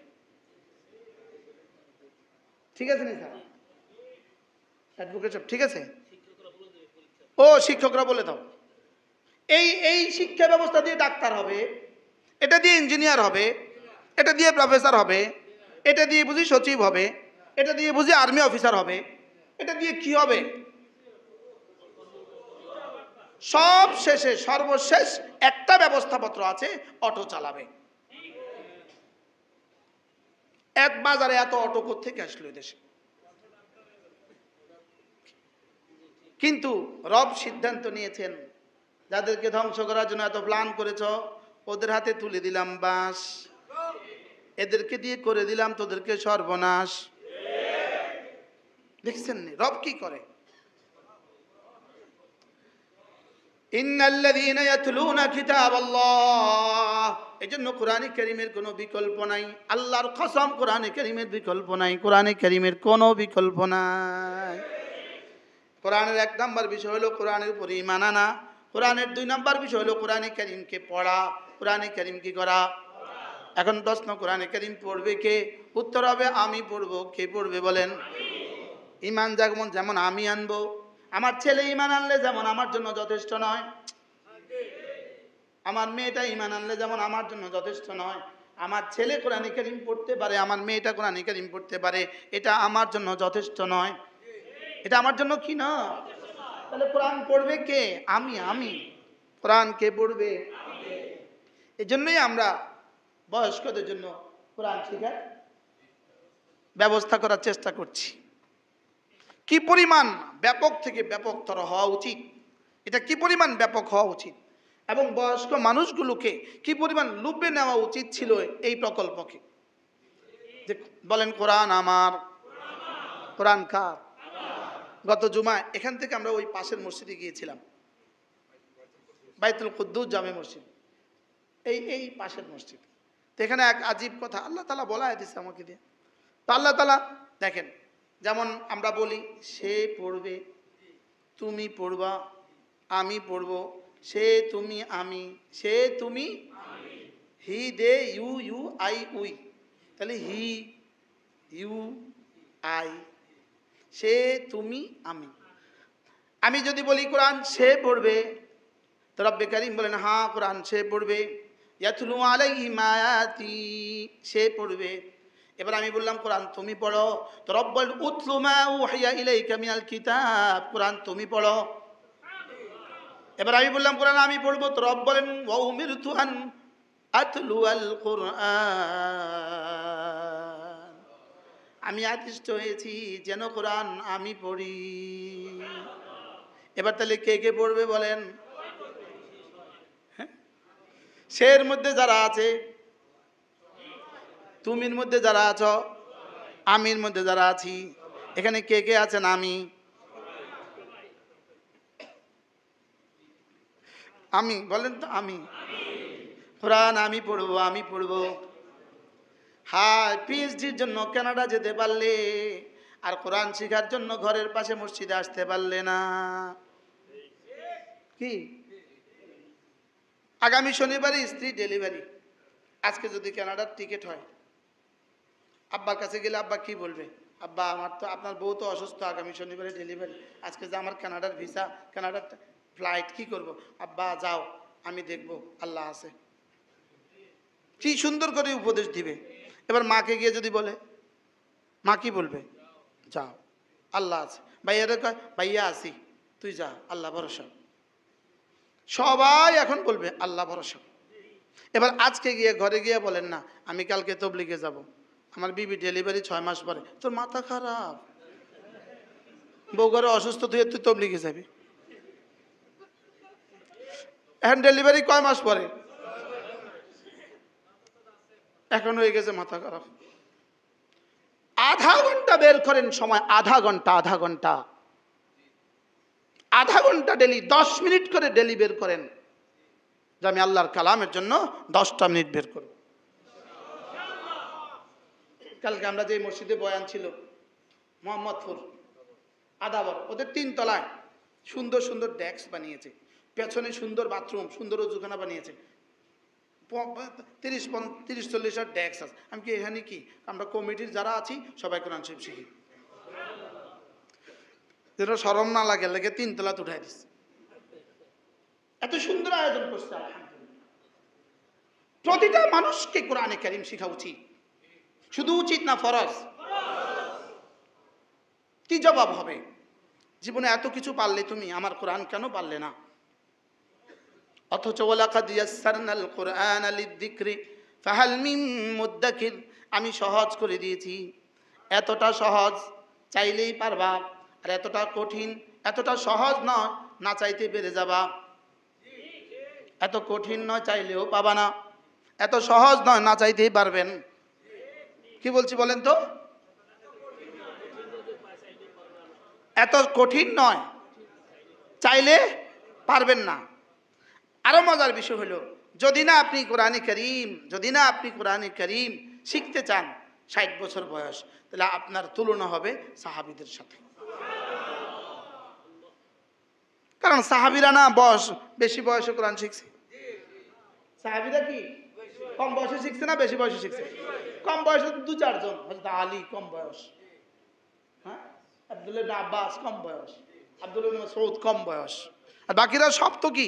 ঠিক আছে নি স্যার? অ্যাডভোকেট সাহেব ঠিক আছে? ও শিক্ষকরা বলে দাও। এই শিক্ষা ব্যবস্থা দিয়ে ডাক্তার হবে, এটা দিয়ে ইঞ্জিনিয়ার হবে, এটা দিয়ে প্রফেসর হবে, এটা দিয়ে বুঝি সচিব হবে, এটা দিয়ে বুঝি আর্মি অফিসার হবে, এটা দিয়ে কি হবে? সব শেষে সর্বশেষ একটা ব্যবস্থাপত্র আছে, অটো চালাবে। এক বাজারে এত অটো কোত্থেকে আসলো দেশে? কিন্তু রব সিদ্ধান্ত নিয়েছেন, যাদেরকে ধ্বংস করার জন্য এত প্ল্যান করেছ, ওদের হাতে তুলে দিলাম বাঁশ, এদেরকে দিয়ে করে দিলাম তোদেরকে সর্বনাশ। দেখছেন রব কি করে? ইন্নাল্লাযীনা ইয়াতলুনা কিতাবাল্লাহ, এজন্য কোরআনে কারীমের কোনো বিকল্প নাই। আল্লাহর কসম, কোরআনে কারীমের বিকল্প নাই, কোরআনে কারীমের কোনো বিকল্প নাই। কোরআনের 1 নাম্বার বিষয় হলো কোরআনের উপরে ঈমান আনা। কোরআনের 2 নাম্বার বিষয় হলো কোরআনে কারীমকে পড়া, কোরআনে কারীম কি করা। এখন প্রশ্ন, কোরআনে কারীম পড়বে কে? উত্তর হবে আমি পড়বো। কে পড়বে বলেন? ঈমান যেমন আমি আনবো, আমার ছেলে ঈমান আনলে যেমন আমার জন্য যথেষ্ট নয়, আমার মেয়েটা ঈমান আনলে যেমন আমার জন্য যথেষ্ট নয়। আমার ছেলে কোরআনে কারীম পড়তে পারে, আমার মেয়েটা কোরআনে কারীম পড়তে পারে, এটা আমার জন্য যথেষ্ট নয়। এটা আমার জন্য কি না? তাহলে কোরআন পড়বে কে? আমি। কোরআন কে পড়বে? এই জন্যই আমরা বয়স্কদের জন্য কোরআন শেখার ব্যবস্থা করার চেষ্টা করছি। কি পরিমাণ ব্যাপক থেকে ব্যাপকতর হওয়া উচিত, এটা কি পরিমাণ ব্যাপক হওয়া উচিত, এবং বয়স্ক মানুষগুলোকে কি পরিমাণ লুপে নেওয়া উচিত ছিল এই প্রকল্পকে। যে বলেন কোরআন আমার, কোরআন কার? গত জুমায় এখান থেকে আমরা ওই পাশের মসজিদে গিয়েছিলাম, বাইতুল কুদ্দুস জামে মসজিদ, এই পাশের মসজিদ। তো এখানে এক আজীব কথা আল্লাহ তাআলা বলায় দিচ্ছে আমাকে দিয়ে। তো আল্লাহ তাআলা দেখেন, যেমন আমরা বলি সে পড়বে, তুমি পড়বা, আমি পড়ব, সে তুমি আমি, সে তুমি হি দে ইউ আই উই। তাহলে হি ইউ আই, সে তুমি আমি। আমি যদি বলি কোরআন সে পড়বে, তো রব্বে কারীম বলেন হ্যাঁ কোরআন সে পড়বে। ইয়াতলু আলাইহিম আয়াতি, সে পড়বে। এবার আমি বললাম কোরআন তুমি পড়ো, তো রব বলেন উতলু মা উহিয়া ইলাইকা মিনাল কিতাব, কোরআন তুমি পড়ো। এবার আমি বললাম কোরআন আমি পড়বো, তো রব বলেন ওয়া উমিরতু আন আতলু আল কুরআন, আমি আদিষ্ট হয়েছি যেন কোরআন আমি পড়ি। এবার তাহলে কে কে পড়বে বলেন? সের মধ্যে যারা আছে, তুমির মধ্যে যারা আছো, আমির মধ্যে যারা আছি, এখানে কে কে আছেন? আমি বলেন তো আমি। কোরআন আমি পড়বো। হায়, পিএইচডির জন্য কানাডা যেতে পারলে আর কোরআন শেখার জন্য ঘরের পাশে মসজিদে আসতে পারলে না। কি আগামী শনিবারে স্ত্রী ডেলিভারি, আজকে যদি কানাডার টিকিট হয়, আব্বার কাছে গেলে আব্বা কি বলবে? আব্বা আমার তো, আপনার বউ তো অসুস্থ, আগামী শনিবারে ডেলিভারি, আজকে যে আমার কানাডার ভিসা, কানাডার ফ্লাইট, কি করব? আব্বা যাও, আমি দেখব, আল্লাহ আছে। কি সুন্দর করে উপদেশ দিবে। এবার মাকে গিয়ে যদি বলে, মা কি বলবে? যাও, আল্লাহ আছে। ভাইয়ারে কয়, ভাইয়া আসি, তুই যা, আল্লাহ ভরসা। সবাই এখন বলবে আল্লাহ ভরসা। এবার আজকে গিয়ে ঘরে গিয়ে বলেন না, আমি কালকে তবলিগে যাব, আমার বিবি ডেলিভারি 6 মাস পরে। তোর মাথা খারাপ, বউ ঘরে অসুস্থ, তুই তবলিগে যাবি? এখন ডেলিভারি কয় মাস পরে? এখন হয়ে গেছে মাথা খারাপ। আধা ঘন্টা বের করেন সময়, আধা ঘন্টা ডেলি, 10 মিনিট করে ডেলি বের করেন যে আমি আল্লাহর কালামের জন্য 10টা মিনিট বের করব। কালকে আমরা যে মসজিদে বয়ান ছিল মোহাম্মদপুর আদাবর, ওদের 3 তলায় সুন্দর সুন্দর ডেস্ক বানিয়েছে, পেছনে সুন্দর বাথরুম, সুন্দর ওজুখানা বানিয়েছে, 30-40 ডেস্ক আছে। আমি কি এখানে কি আমরা কমিটির যারা আছি সবাই কোরআন শরীফ শিখি, যেন শরম না লাগে, 3 তলাতে উঠাই দিচ্ছে। এত সুন্দর আয়োজন করছে, আলহামদুলিল্লাহ। প্রতিটা মানুষকে কোরআনে কারীম শেখা উচিত, শুধু উচিত না, ফরজ। কি জবাব হবে? জীবনে এত কিছু পারলে তুমি, আমার কোরআন কেন পারলে না? অথচ ওয়ালাকাদ ইয়াসসারনাল কুরআনা লিযিকরি ফাহাল মিন মুদ্দাকির, আমি সহজ করে দিয়েছি। এতটা সহজ চাইলেই পারবা, আর এতটা কঠিন, এতটা সহজ নয়, না চাইতে পেরে যাবা। এত কঠিন নয়, চাইলেও পাবা না, এত সহজ নয়, না চাইতেই পারবেন। কি বলছি বলেন তো? এত কঠিন নয়, চাইলে পারবেন না। আরো মজার বিষয় হলো, যদি না আপনি কোরআনে কারীম শিখতে চান 60 বছর বয়স, তাহলে আপনার তুলনা হবে সাহাবীদের সাথে। কারণ সাহাবীরা না বেশি বয়সে কোরআন শিখছে। সাহাবীরা কি কম বয়সে শিখছে না বেশি বয়সে শিখছে? কম বয়সে 2-4 জন, হযরত আলী কম বয়স, হ্যাঁ, আব্দুল্লাহ ইবনে আব্বাস কম বয়স, আব্দুল্লাহ ইবনে মাসউদ কম বয়স, আর বাকিরা সব তো কি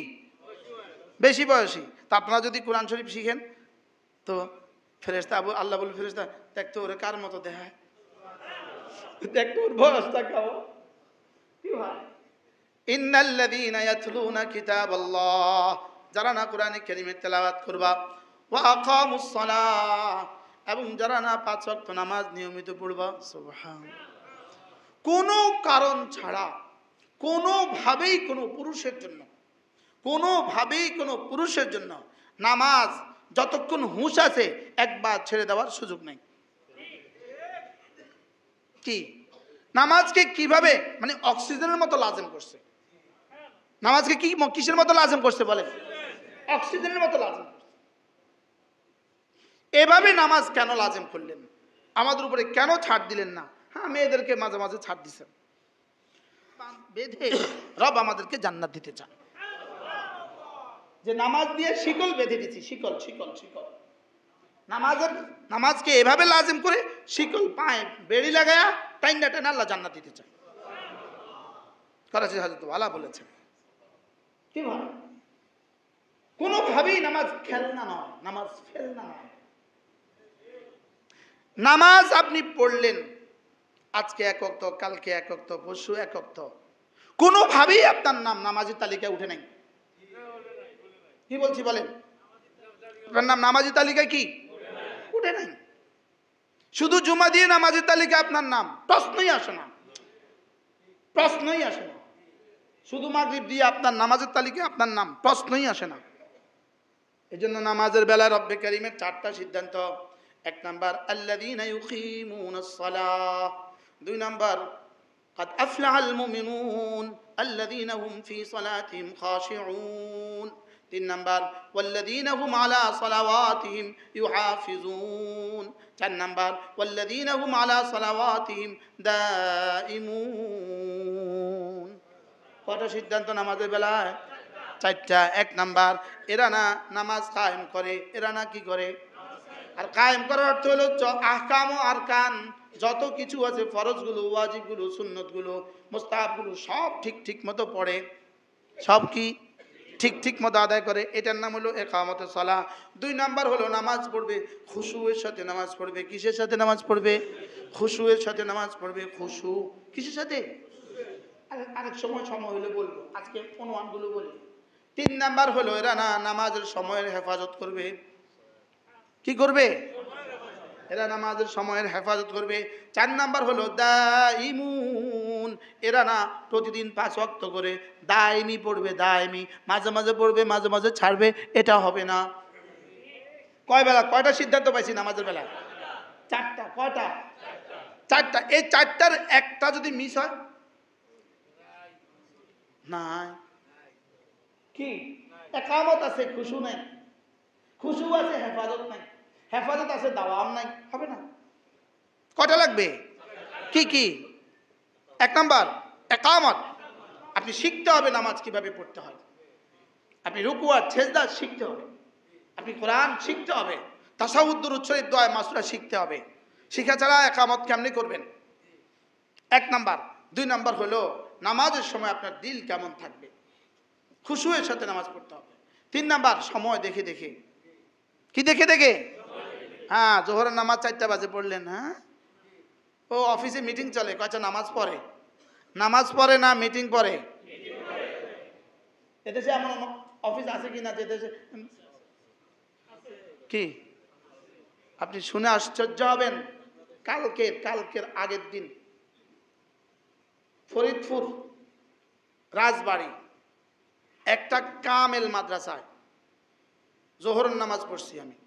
বেশি বয়সী। তা আপনারা যদি কোরআন শরীফ শিখেন, তো ফেরেশতা, আল্লাহ বলে, ফেরেশতা দেখতো ওরে কার মতো দেখায়, দেখতো ওর বয়সটা কেমন। কি হয়? ইন্নাল্লাযীনা ইয়াতলুনা কিতাবাল্লাহ, যারা না কোরআনে কারীমের তেলাওয়াত করবা, ওয়া আকামুস সালাহ, এবং যারা না 5 ওয়াক্ত নামাজ নিয়মিত পড়বা, সুবহানাল্লাহ, কোনো কারণ ছাড়া, কোনোভাবেই কোনো পুরুষের জন্য নামাজ যতক্ষণ হুঁশ আছে একবার ছেড়ে দেওয়ার সুযোগ নেই। কি নামাজকে কিভাবে মানে অক্সিজেনের মতো লাজিম করছে? নামাজকে কি কিসের মতো লাজিম করছে বলেন? অক্সিজেনের মতো লাজিম করছে। এভাবে নামাজ কেন লাজিম করলেন? আমাদের উপরে কেন ছাড় দিলেন না? হ্যাঁ, মেয়েদেরকে মাঝে মাঝে ছাড় দিচ্ছেন, বেঁধে রব আমাদেরকে জান্নাত দিতে চান, যে নামাজ দিয়ে শিকল বেঁধে দিচ্ছি, শিকল। নামাজকে এভাবে লাজিম করে শিকল পায়ে বেড়ি লাগায়া টাইনা টাইনা আল্লাহ জান্নাত দিতে চায়। করাচি হযরত ওয়ালা বলেছেন। কি ভাই, কোনোভাবেই নামাজ খেলনা নয়, নামাজ ফেলনা নয়। নামাজ আপনি পড়লেন, আজকে 1 ওয়াক্ত, কালকে 1 ওয়াক্ত, পরশু 1 ওয়াক্ত, কোনোভাবেই আপনার নাম নামাজের তালিকায় উঠে নাই। কি বলছি বলেন? আপনার নাম নামাজের তালিকায় কি উঠে নাই? শুধু জুমা দিয়ে নামাজের তালিকায় আপনার নাম প্রশ্নই আসে না। শুধু মাগরিব দিয়ে আপনার নামাজের তালিকায় আপনার নাম প্রশ্নই আসে না। এই জন্য নামাজের বেলায় রব্বে কারীমের 4টা সিদ্ধান্ত। 1 নাম্বার, আল্লাযীনা ইউকিমুনাস সালাহ। 2 নাম্বার, قد أفلح المؤمنون الذين هم في صلاتهم خاشعون। তিন নাম্বার ওয়াল্লাযীনা হুম আলা সালাওয়াতিহিম ইউহাফিজুন। চার নাম্বার ওয়াল্লাযীনা হুম আলা সালাওয়াতিহিম দাইমুন। কয়টা সিদ্ধান্ত নামাজের বেলায়? চারটা। এক নাম্বার, এরা না নামাজ কায়েম করে, এরা না কি করে? আর কায়েম করার অর্থ হলো আহকাম ও আরকান, যত কিছু আছে ফরজগুলো, ওয়াজিবগুলো, সুন্নতগুলো, মুস্তাহাবগুলো সব ঠিক ঠিক মতো পড়ে, সব কি ঠিক ঠিক মতো আদায় করে। এটার নাম হলো ইকামতুস সালাহ। দুই নাম্বার হলো নামাজ পড়বে খুশুয়ের সাথে নামাজ পড়বে। কিসের সাথে নামাজ পড়বে? খুশুয়ের সাথে নামাজ পড়বে। খুশু কিসের সাথে? আরেক সময় হলে বলবো, আজকে অনুমানগুলো বলি। তিন নাম্বার হলো এরা না নামাজের সময়ের হেফাজত করবে। কি করবে? এরা নামাজের সময়ের হেফাজত করবে। চার নাম্বার হলো দাইমুন, এরা না প্রতিদিন 5 ওয়াক্ত করে দাইমি পড়বে। দাইমি, মাঝে মাঝে পড়বে, মাঝে মাঝে ছাড়বে, এটা হবে না। কয় বেলা, কয়টা সিদ্ধান্ত পাইছি নামাজের বেলা? চারটা। কয়টা? চারটা। এই চারটার একটা যদি মিস হয়, নাই। কি? ইকামত আছে, খুশু নাই। খুশু আছে, হেফাজত নাই। হেফাজত আছে, দাওয়াম নাই, হবে না। কয়টা লাগবে? কি কি? এক নাম্বার ইকামত। আপনি শিখতে হবে নামাজ কিভাবে পড়তে হয়। আপনি রুকু আর সেজদা শিখতে হবে। আপনি কোরআন শিখতে হবে। তাশাহুদ, দুরূদ শরীফ, দোয়া, মাসুরা শিখতে হবে। শিখা ছাড়া ইকামত কেমনে করবেন? এক নাম্বার। দুই নাম্বার হলো নামাজের সময় আপনার দিল কেমন থাকবে, খুশুয়ের সাথে নামাজ পড়তে হবে। তিন নাম্বার সময় দেখে দেখে। কি দেখে দেখে? হ্যাঁ, জোহরের নামাজ 4টা বাজে পড়লেন, হ্যাঁ ও অফিসে মিটিং চলে, কয়টা নামাজ পড়ে? নামাজ পড়ে না মিটিং পড়ে? এদেশে এমন অফিস আছে কি না যে দেশে কি? আপনি শুনে আশ্চর্য হবেন। কালকের আগের দিন ফরিদপুর রাজবাড়ি একটা কামেল মাদ্রাসায় জোহরের নামাজ পড়ছি আমি।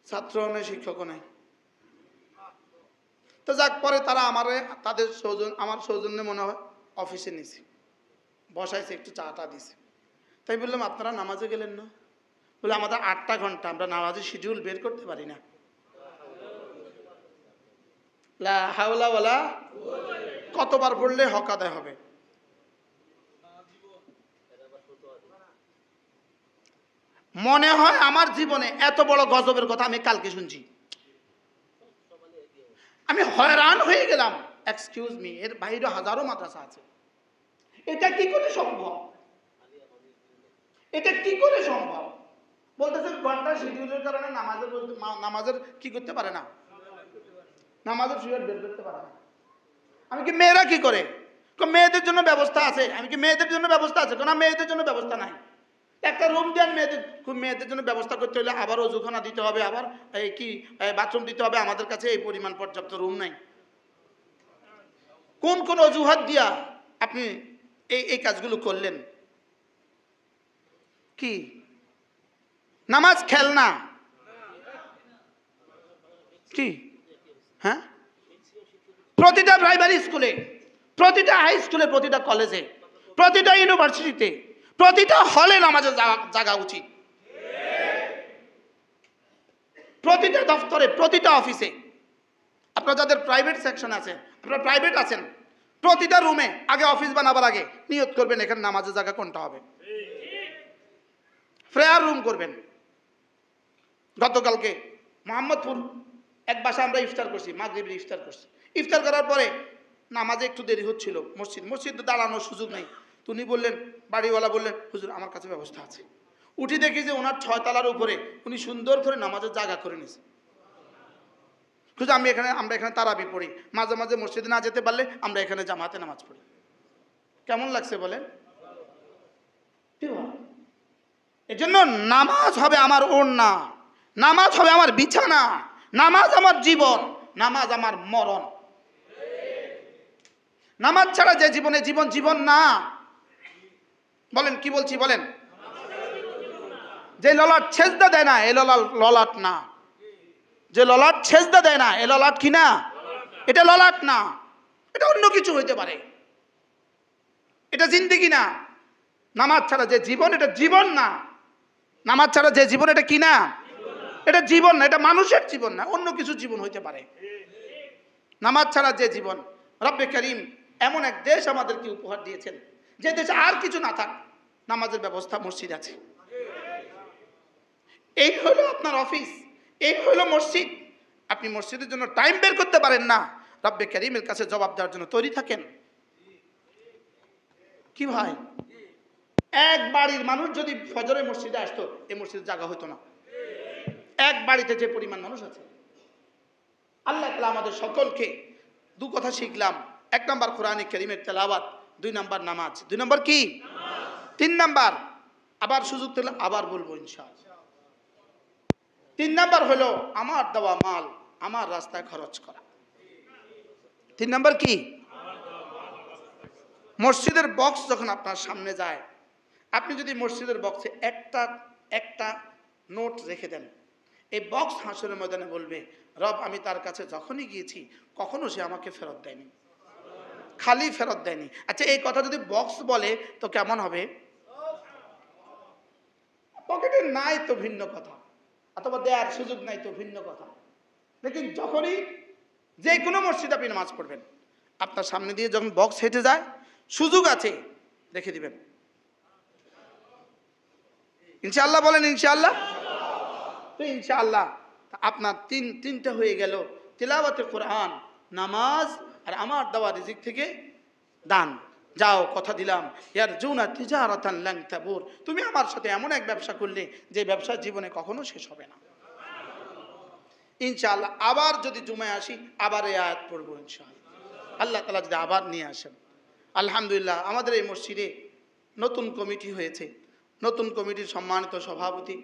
ছাত্র নেই, শিক্ষক নেই। তো যাক, পরে তারা আমার সৌজন্যে মনে হয় অফিসে নিয়েছে, বসাইছে, একটু চাটা দিছে। তাই বললাম আপনারা নামাজে গেলেন না? বলে আমাদের 8টা ঘন্টা, আমরা নামাজের শিডিউল বের করতে পারি না। লা হাওলা ওয়ালা, কতবার পড়লে হক আদায় হবে? মনে হয় আমার জীবনে এত বড় গজবের কথা আমি কালকে শুনছি। আমি হয়রান হয়ে গেলাম। এক্সকিউজ মি, এর বাইরে হাজারো মাদ্রাসা আছে, এটা কি করে সম্ভব? এটা কি করে সম্ভব? বলতেছে ঘন্টার শিডিউলের কারণে নামাজের কি করতে পারে না, নামাজের শিডিউল বের করতে পারে না। আমি কি মেয়েরা কি করে? মেয়েদের জন্য ব্যবস্থা আছে। আমি কি মেয়েদের জন্য ব্যবস্থা আছে? না, মেয়েদের জন্য ব্যবস্থা নাই। একটা রুম দেন মেয়েদের জন্য ব্যবস্থা করতে হলে আবার অজুখানা দিতে হবে, আবার বাথরুম দিতে হবে। আমাদের কাছে এই পরিমাণ পর্যাপ্ত রুম নাই। কোন কোন অজুহাত দিয়া আপনি এই কাজগুলো করলেন? কি নামাজ খেলনা? কি? হ্যাঁ, প্রতিটা প্রাইমারি স্কুলে, প্রতিটা হাই স্কুলে, প্রতিটা কলেজে, প্রতিটা ইউনিভার্সিটিতে, প্রতিটা হলে নামাজের জায়গা উচিত। প্রতিটা দফতরে, প্রতিটা অফিসে, আপনার যাদের প্রাইভেট সেকশন আছে, আপনারা প্রাইভেট আছেন, প্রতিটা রুমে আগে অফিস বানাবার আগে নিয়ত করবেন এখানে নামাজের জায়গা কোনটা হবে। প্রেয়ার রুম করবেন। গতকালকে মোহাম্মদপুর এক বাসায় আমরা ইফতার করছি, মাগরিবের ইফতার করছি। ইফতার করার পরে নামাজে একটু দেরি হচ্ছিল, মসজিদ দাঁড়ানোর সুযোগ নেই। উনি বললেন, বাড়িওয়ালা বললেন, হুজুর আমার কাছে ব্যবস্থা আছে। উঠি দেখি যে ওনার 6 তলার উপরে উনি সুন্দর করে নামাজের জায়গা করে নিয়েছে। আমরা এখানে তারাবি পড়ি, মাঝে মাঝে মসজিদে না যেতে পারলে আমরা এখানে জামাতে নামাজ পড়ি। কেমন লাগছে বলেন? এজন্য নামাজ হবে আমার ওড়না, নামাজ হবে আমার বিছানা, নামাজ আমার জীবন, নামাজ আমার মরণ। নামাজ ছাড়া যে জীবন না। বলেন কি বলছি বলেন? যে ললাট সেজদা দেয় না, এ ললাট না। যে ললাট সেজদা দেয় না, এ ললাট কি না? এটা ললাট না, এটা অন্য কিছু হইতে পারে, এটা জিন্দেগি না। নামাজ ছাড়া যে জীবন, এটা জীবন না। নামাজ ছাড়া যে জীবন, এটা কি না? এটা জীবন না, এটা মানুষের জীবন না, অন্য কিছু জীবন হইতে পারে। নামাজ ছাড়া যে জীবন, রব্বে করিম এমন এক দেশ আমাদেরকে উপহার দিয়েছেন, যে দেশে আর কিছু না থাক, নামাজের ব্যবস্থা, মসজিদ আছে। এই হলো আপনার অফিস, এই হলো মসজিদ। আপনি মসজিদের জন্য টাইম বের করতে পারেন না, রব্বে করিমের কাছে জবাব দেওয়ার জন্য তৈরি থাকেন। কি ভাই, এক বাড়ির মানুষ যদি ফজরে মসজিদে আসতো, এই মসজিদে জায়গা হতো না। এক বাড়িতে যে পরিমাণ মানুষ আছে। আল্লাহ তাআলা আমাদের সকলকে দু কথা শিখলাম। 1 নাম্বার কোরআনে কারীমের তেলাওয়াত, 2 নাম্বার নামাজ। 2 নাম্বার কি? 3 নাম্বার, আবার সুযোগ পেলে আবার বলবো ইনশাআল্লাহ। 3 নাম্বার হলো আমার দেওয়া মাল আমার রাস্তায় খরচ করা। 3 নাম্বার কি? মসজিদের বক্স যখন আপনার সামনে যায়, আপনি যদি মসজিদের বক্সে একটা নোট রেখে দেন, এই বক্স হাসরের ময়দানে বলবে, রব আমি তার কাছে যখনই গিয়েছি কখনো সে আমাকে ফেরত দেয়নি, খালি ফেরত দেয়নি। আচ্ছা, এই কথা যদি বক্স বলে তো কেমন হবে? পকেটে নাই তো ভিন্ন কথা, অথবা দেওয়ার সুযোগ নাই তো ভিন্ন কথা। লেকিন যখনই যে কোনো মসজিদে আপনি নামাজ পড়বেন, আপনার সামনে দিয়ে যখন বক্স হেঁটে যায়, সুযোগ আছে, রেখে দিবেন। ইনশাআল্লাহ বলেন ইনশাআল্লাহ। তো ইনশাআল্লাহ আপনার তিনটা হয়ে গেল, তিলাওয়াতে কোরআন, নামাজ, আর আমার দেওয়া রিজিক থেকে দান। যাও, কথা দিলাম, ইয়ারজুনা তিজারাতান লান তাবুর, তুমি আমার সাথে এমন এক ব্যবসা করলে যে ব্যবসা জীবনে কখনো শেষ হবে না। ইনশাআল্লাহ আবার যদি জুমায় আসি, আবার এই আয়াত পড়বো ইনশাআল্লাহ। আল্লাহ তাআলা যদি আবার নিয়ে আসেন। আলহামদুলিল্লাহ আমাদের এই মসজিদে নতুন কমিটি হয়েছে। নতুন কমিটির সম্মানিত সভাপতি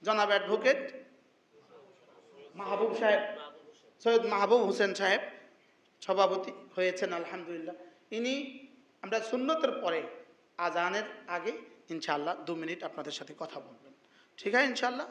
জনাব অ্যাডভোকেট মাহবুব সাহেব, সৈয়দ মাহবুব হোসেন সাহেব সভাপতি হয়েছেন। আলহামদুলিল্লাহ ইনি, আমরা সুন্নতের পরে আজানের আগে ইনশাআল্লাহ 2 মিনিট আপনাদের সাথে কথা বলবেন, ঠিক আছে ইনশাআল্লাহ।